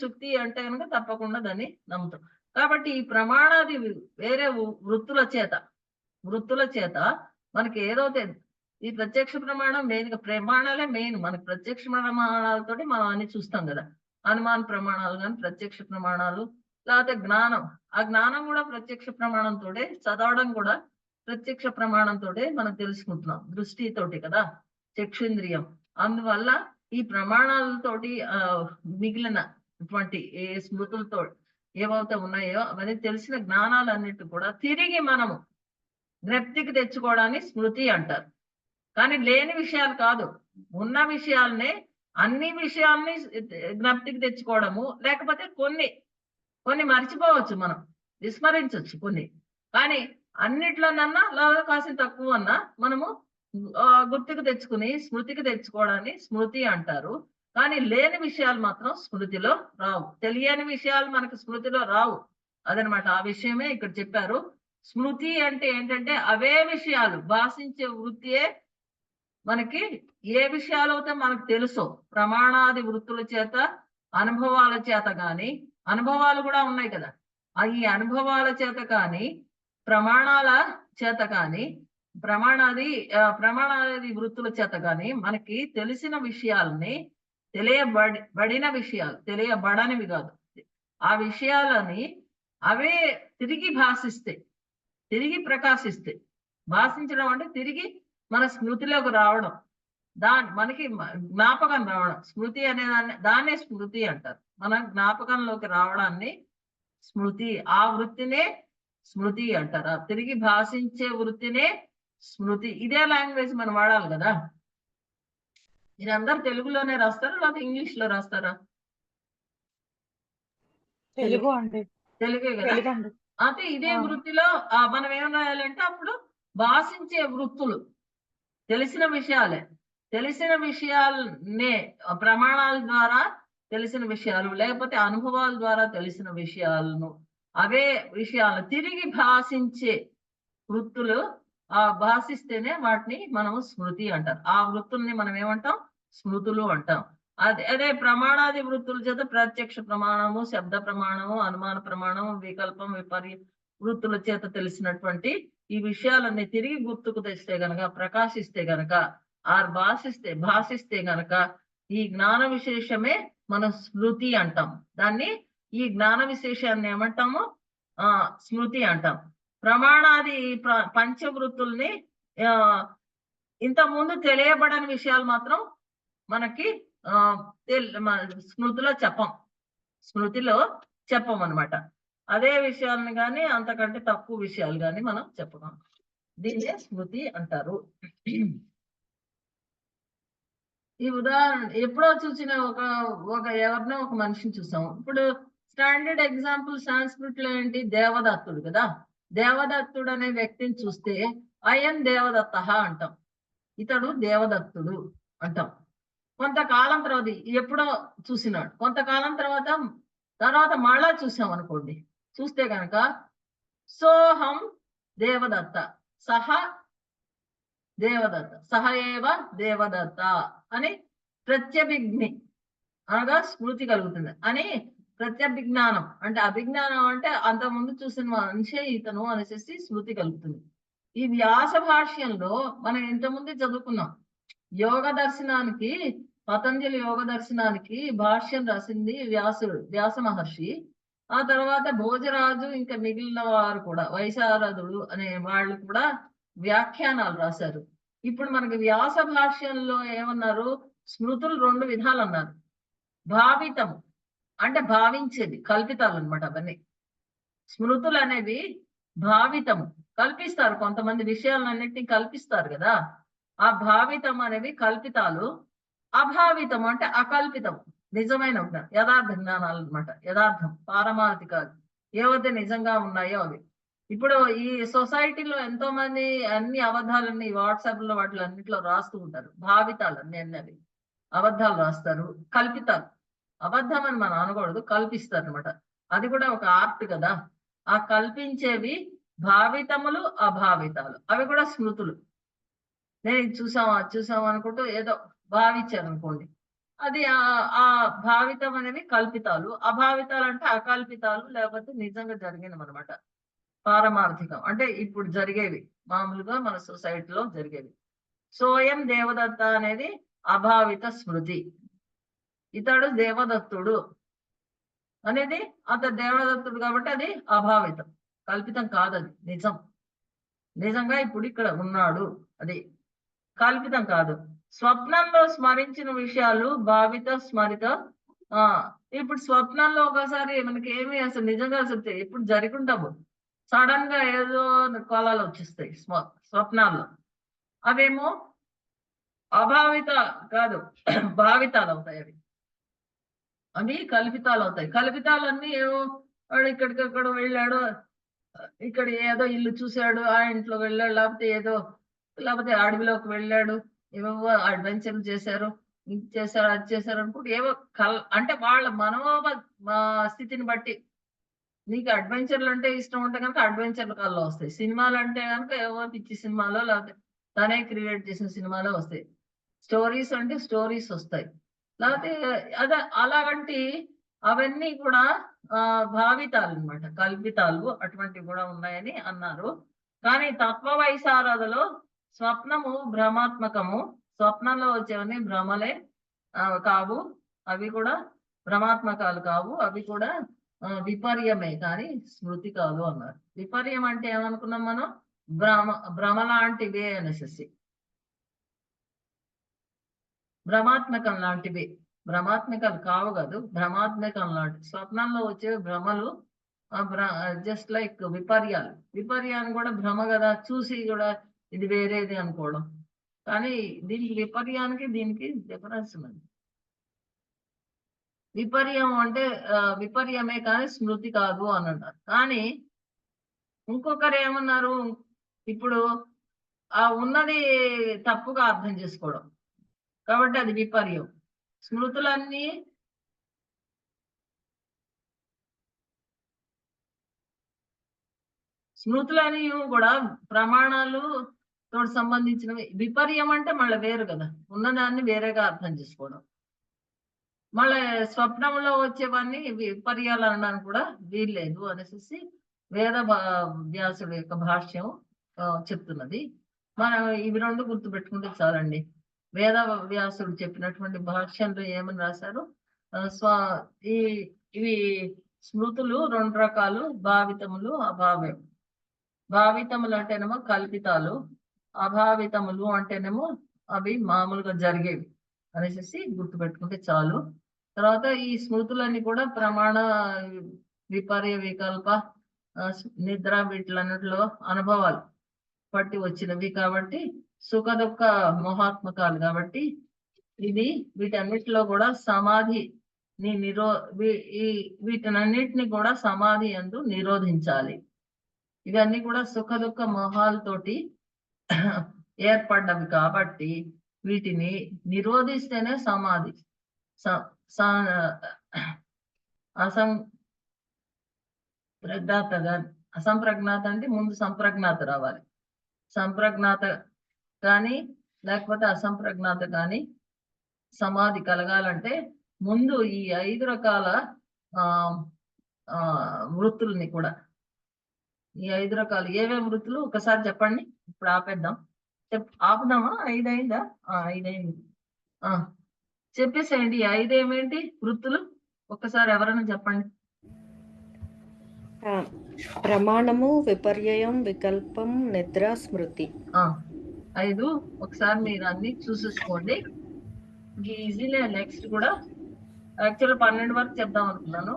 సుక్తి అంటే కనుక తప్పకుండా దాన్ని నమ్ముతాం. కాబట్టి ఈ ప్రమాణాది వేరే వృత్తుల చేత మనకి ఏదైతే ఈ ప్రత్యక్ష ప్రమాణం మెయిన్ గా, ప్రమాణాలే మెయిన్ మనకి. ప్రత్యక్ష ప్రమాణాలతో మనం అన్ని చూస్తాం కదా, అనుమాన ప్రమాణాలు కానీ ప్రత్యక్ష ప్రమాణాలు, లేకపోతే జ్ఞానం. ఆ జ్ఞానం కూడా ప్రత్యక్ష ప్రమాణంతో, చదవడం కూడా ప్రత్యక్ష ప్రమాణంతో మనం తెలుసుకుంటున్నాం, దృష్టితోటి కదా, చక్షుంద్రియం. అందువల్ల ఈ ప్రమాణాలతోటి మిగిలినటువంటి ఏ స్మృతులతో ఏవైతే ఉన్నాయో అవన్నీ తెలిసిన జ్ఞానాలన్నిటి కూడా తిరిగి మనము జ్ఞప్తికి తెచ్చుకోవడాన్ని స్మృతి అంటారు. కానీ లేని విషయాలు కాదు, ఉన్న విషయాలనే, అన్ని విషయాల్ని జ్ఞప్తికి తెచ్చుకోవడము. లేకపోతే కొన్ని మర్చిపోవచ్చు, మనం విస్మరించవచ్చు కొన్ని, కానీ అన్నిట్లోనన్నా లేదా కాస్త తక్కువ అన్నా మనము గుర్తుకు తెచ్చుకుని స్మృతికి తెచ్చుకోవడాన్ని స్మృతి అంటారు. కానీ లేని విషయాలు మాత్రం స్మృతిలో రావు, తెలియని విషయాలు మనకు స్మృతిలో రావు. అదనమాట, ఆ విషయమే ఇక్కడ చెప్పారు. స్మృతి అంటే ఏంటంటే అవే విషయాలు, భాషించే వృత్తియే మనకి ఏ విషయాలు అయితే మనకు తెలుసో, ప్రమాణాది వృత్తుల చేత, అనుభవాల చేత కానీ, అనుభవాలు కూడా ఉన్నాయి కదా, ఈ అనుభవాల చేత కానీ, ప్రమాణాల చేత కానీ, ప్రమాణాది వృత్తుల చేత కానీ మనకి తెలిసిన విషయాలని, తెలియబడిన విషయాలు, తెలియబడనివి కాదు, ఆ విషయాలని అవే తిరిగి భాషిస్తాయి, తిరిగి ప్రకాశిస్తాయి. భాషించడం అంటే తిరిగి మన స్మృతిలోకి రావడం, మనకి జ్ఞాపకం రావడం. స్మృతి అనే దాన్నే స్మృతి అంటారు. మన జ్ఞాపకంలోకి రావడాన్ని స్మృతి, ఆ వృత్తినే స్మృతి అంటారు. తిరిగి భాషించే వృత్తినే స్మృతి. ఇదే లాంగ్వేజ్ మనం వాడాలి కదా. మీరందరూ తెలుగులోనే రాస్తారా లేకపోతే ఇంగ్లీష్ లో రాస్తారా? తెలుగు అండి. తెలుగే కదా. అయితే ఇదే వృత్తిలో మనం ఏం రాయాలంటే అప్పుడు భాషించే వృత్తులు, తెలిసిన విషయాలనే ప్రమాణాల ద్వారా తెలిసిన విషయాలు, లేకపోతే అనుభవాల ద్వారా తెలిసిన విషయాలను, అవే విషయాలను తిరిగి భాషించే వృత్తులు భాషిస్తేనే వాటిని మనం స్మృతి అంటారు. ఆ వృత్తుల్ని మనం ఏమంటాం? స్మృతులు అంటాం. అదే ప్రమాణాది వృత్తుల చేత ప్రత్యక్ష ప్రమాణము, శబ్ద ప్రమాణము, అనుమాన ప్రమాణము, వికల్పం, విపర్య వృత్తుల చేత తెలిసినటువంటి ఈ విషయాలన్నీ తిరిగి గుర్తుకు తెస్తే గనక, ప్రకాశిస్తే గనక, భాషిస్తే గనక ఈ జ్ఞాన విశేషమే మనం స్మృతి అంటాం. దాన్ని ఈ జ్ఞాన విశేషాన్ని ఏమంటాము? స్మృతి అంటాం. ప్రమాణాది పంచవృత్తుల్ని ఇంత ముందు తెలియబడని విషయాలు మాత్రం మనకి స్మృతిలో చెప్పం అన్నమాట. అదే విషయాలను కానీ అంతకంటే తక్కువ విషయాలు కానీ మనం చెప్పగలం. దీన్నే స్మృతి అంటారు. ఈ ఉదాహరణ ఎప్పుడో చూసిన ఎవరినో ఒక మనిషిని చూసాం. ఇప్పుడు స్టాండర్డ్ ఎగ్జాంపుల్ సాంస్క్రిట్ లో ఏంటి? దేవదత్తుడు కదా. దేవదత్తుడు అనే వ్యక్తిని చూస్తే అయం దేవదత్త అంటాం, ఇతడు దేవదత్తుడు అంటాం. కొంతకాలం తర్వాత ఎప్పుడో చూసినాడు, కొంతకాలం తర్వాత మళ్ళా చూసాం అనుకోండి, చూస్తే గనక సోహం దేవదత్త, సహ ఏవ దేవదత్త అని ప్రత్యభిజ్ఞి అనగా స్మృతి కలుగుతుంది. అని ప్రత్యభిజ్ఞానం అంటే, అభిజ్ఞానం అంటే అంతకుముందు చూసిన మనిషే ఇతను అనేసి స్మృతి కలుగుతుంది. ఈ వ్యాస భాష్యంలో మనం ఇంతకుముందు చదువుకున్నాం. యోగ దర్శనానికి, పతంజలి యోగ దర్శనానికి భాష్యం రాసింది వ్యాస మహర్షి. ఆ తర్వాత భోజరాజు ఇంకా మిగిలిన వారు కూడా, వైశారదుడు అనే వాళ్ళు కూడా వ్యాఖ్యానాలు రాశారు. ఇప్పుడు మనకి వ్యాస భాష్యంలో ఏమన్నారు? స్మృతులు 2 విధాలు అన్నారు. భావితం అంటే భావించేది, కల్పితాలు అన్నమాట. అవన్నీ స్మృతులు అనేవి భావితం, కల్పిస్తారు. కొంతమంది విషయాలన్నింటినీ కల్పిస్తారు కదా. ఆ భావితం అనేవి కల్పితాలు. అభావితం అంటే అకల్పితం, నిజమైన యథార్థ జ్ఞానాలు అన్నమాట. యథార్థం, పారమార్థికాలు ఏవైతే నిజంగా ఉన్నాయో అవి. ఇప్పుడు ఈ సొసైటీలో ఎంతో మంది అన్ని అబద్ధాలన్నీ వాట్సాప్ లో వాటిలో అన్నింటిలో రాస్తూ ఉంటారు. భావితాలు అన్ని అబద్ధాలు రాస్తారు, కల్పితాలు. అబద్ధం అని మనం అనకూడదు, కల్పిస్తారు అనమాట. అది కూడా ఒక ఆర్ట్ కదా. ఆ కల్పించేవి భావితములు, అభావితాలు, అవి కూడా స్మృతులు. నేను చూసాం అనుకుంటూ ఏదో భావించారు అనుకోండి, అది ఆ భావితం అనేవి కల్పితాలు. అభావితాలు అంటే అకల్పితాలు, లేకపోతే నిజంగా జరిగినవి అనమాట. పారమార్థికం అంటే ఇప్పుడు జరిగేవి, మామూలుగా మన సొసైటీలో జరిగేవి. సోయం దేవదత్త అనేది అభావిత స్మృతి. ఇతడు దేవదత్తుడు అనేది, అతడు దేవదత్తుడు కాబట్టి అది అభావితం, కల్పితం కాదు, అది నిజం. నిజంగా ఇప్పుడు ఇక్కడ ఉన్నాడు, అది కల్పితం కాదు. స్వప్నంలో స్మరించిన విషయాలు భావిత స్మరిత. ఇప్పుడు స్వప్నంలో ఒకసారి మనకి ఏమి అసలు నిజంగా అసలు ఎప్పుడు జరుగుంటాము, సడన్ గా ఏదో కోలాలు వచ్చేస్తాయి స్వప్నాల్లో. అవేమో అభావిత కాదు, భావితాలు అవుతాయి. అవి కల్పితాలు అవుతాయి. కల్పితాలన్నీ ఏవో వాడు ఇక్కడికక్కడ వెళ్ళాడు, ఇక్కడ ఏదో ఇల్లు చూశాడు, ఆ ఇంట్లో వెళ్ళాడు, లేకపోతే అడవిలోకి వెళ్ళాడు, ఏవో అడ్వెంచర్లు చేశారు, ఇది చేశారు, అది చేశారు అనుకుంటే ఏవో అంటే వాళ్ళ స్థితిని బట్టి. నీకు అడ్వెంచర్లు అంటే ఇష్టం ఉంటే కనుక అడ్వెంచర్లు కల్లో వస్తాయి. సినిమాలు అంటే కనుక ఏవో పిచ్చి సినిమాలో, లేకపోతే తనే క్రియేట్ చేసిన సినిమాలో వస్తాయి. స్టోరీస్ అంటే స్టోరీస్ వస్తాయి, లేకపోతే అలాగంటి అవన్నీ కూడా భావితాలు అన్నమాట, కల్పితాలు. అటువంటివి కూడా ఉన్నాయని అన్నారు. కానీ తత్వ వైశారదలో స్వప్నము భ్రమాత్మకము, స్వప్నంలో వచ్చేవన్నీ భ్రమలే కావు, అవి కూడా భ్రమాత్మకాలు కావు, అవి కూడా విపర్యమే కానీ స్మృతి కాదు అన్నారు. విపర్యం అంటే ఏమనుకున్నాం మనం? భ్రమ లాంటివే అనేసి, భ్రమాత్మకం లాంటివి. భ్రమాత్మకాలు కావు కాదు, భ్రమాత్మకం లాంటి. స్వప్నంలో వచ్చే భ్రమలు జస్ట్ లైక్ విపర్యాలు. విపర్యాన్ని కూడా భ్రమ కదా, చూసి కూడా ఇది వేరేది అనుకోవడం. కానీ దీనికి విపర్యానికి దీనికి డిఫరెన్స్ ఉంది. విపర్యం అంటే విపర్యమే కానీ స్మృతి కాదు అని అన్నారు. కానీ ఇంకొకరు ఏమన్నారు? ఇప్పుడు ఉన్నది తప్పుగా అర్థం చేసుకోవడం, కాబట్టి అది విపర్యం. స్మృతులన్నీ స్మృతులని కూడా ప్రమాణాలు తోటి సంబంధించినవి. విపర్యం అంటే మళ్ళీ వేరు కదా, ఉన్నదాన్ని వేరేగా అర్థం చేసుకోవడం. మళ్ళీ స్వప్నంలో వచ్చేవన్నీ విపర్యాలు అనడానికి కూడా వీల్లేదు అనేసి వ్యాసుడి యొక్క భాష్యం చెప్తున్నది. మనం ఇవి రెండు గుర్తుపెట్టుకుంటే చాలండి. వ్యాసుడు చెప్పినటువంటి భాష్యంలో ఏమని రాశారు, ఇవి స్మృతులు రెండు రకాలు, భావితములు అభావ్యం. భావితములు అంటేనేమో కల్పితాలు, అభావితములు అంటేనేమో అవి మామూలుగా జరిగేవి అనేసి గుర్తుపెట్టుకుంటే చాలు. తర్వాత ఈ స్మృతులన్నీ కూడా ప్రమాణ, విపర్య, వికల్ప, నిద్ర వీటిలన్నిటిలో అనుభవాలు పట్టి వచ్చినవి కాబట్టి సుఖ దుఃఖ మోహాత్మకాలు కాబట్టి వీటన్నిటిలో కూడా సమాధి వీటినన్నిటిని కూడా సమాధి యందు నిరోధించాలి. ఇవన్నీ కూడా సుఖ దుఃఖ మోహాలతోటి ఏర్పడ్డవి కాబట్టి వీటిని నిరోధిస్తేనే సమాధి. అసంప్రజ్ఞాత అంటే ముందు సంప్రజ్ఞాత రావాలి. సంప్రజ్ఞాత కానీ లేకపోతే అసంప్రజ్ఞాత కానీ సమాధి కలగాలంటే ముందు ఈ 5 రకాల వృత్తుల్ని కూడా, ఈ 5 రకాలు ఏవే వృత్తులు ఒకసారి చెప్పండి. ఇప్పుడు ఆపేద్దాం, ఆపుదామా? 5 అయిందా? 5 అయింది. చెప్పేసేయండి. 5 ఏమేంటి వృత్తులు ఒక్కసారి ఎవరైనా చెప్పండి. ప్రమాణము, విపర్యయం, వికల్పం, నిద్ర, స్మృతి. 5 ఒకసారి మీరు అన్ని చూసేసుకోండి. ఈజీలే. నెక్స్ట్ కూడా యాక్చువల్ 12 వరకు చెప్దాం అనుకున్నాను.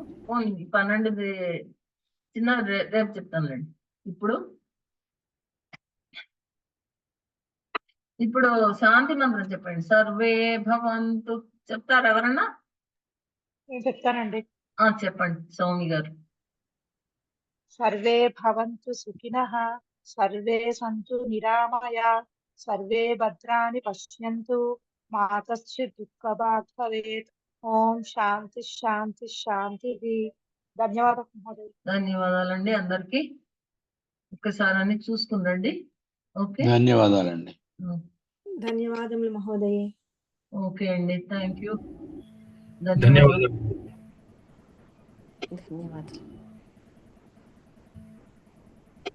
12 చిన్న రేపు చెప్తానులేండి. ఇప్పుడు శాంతి మంత్రం చెప్పండి. సర్వే భవంతు చెప్తారు ఎవరన్నా? నేను చెప్తానండి. చెప్పండి సౌమి గారు. సర్వే భవంతు సుఖినః, సర్వే సంతు నిరామయా, సర్వే భద్రాణి పశ్యంతు, మా కశ్చిత్ దుఃఖభాగ్ భవేత్. ఓం శాంతి శాంతి శాంతి. ధన్యవాదాలు మహోదయ. ధన్యవాదాలండి అందరికి. ఒక్కసారి అన్ని చూసుకుందండి. ఓకే, ధన్యవాదాలండి. ధన్యవాదములు మహోదయ. ఓకే అండి, థ్యాంక్ యూ. ధన్యవాదాలు. ధన్యవాదాలు.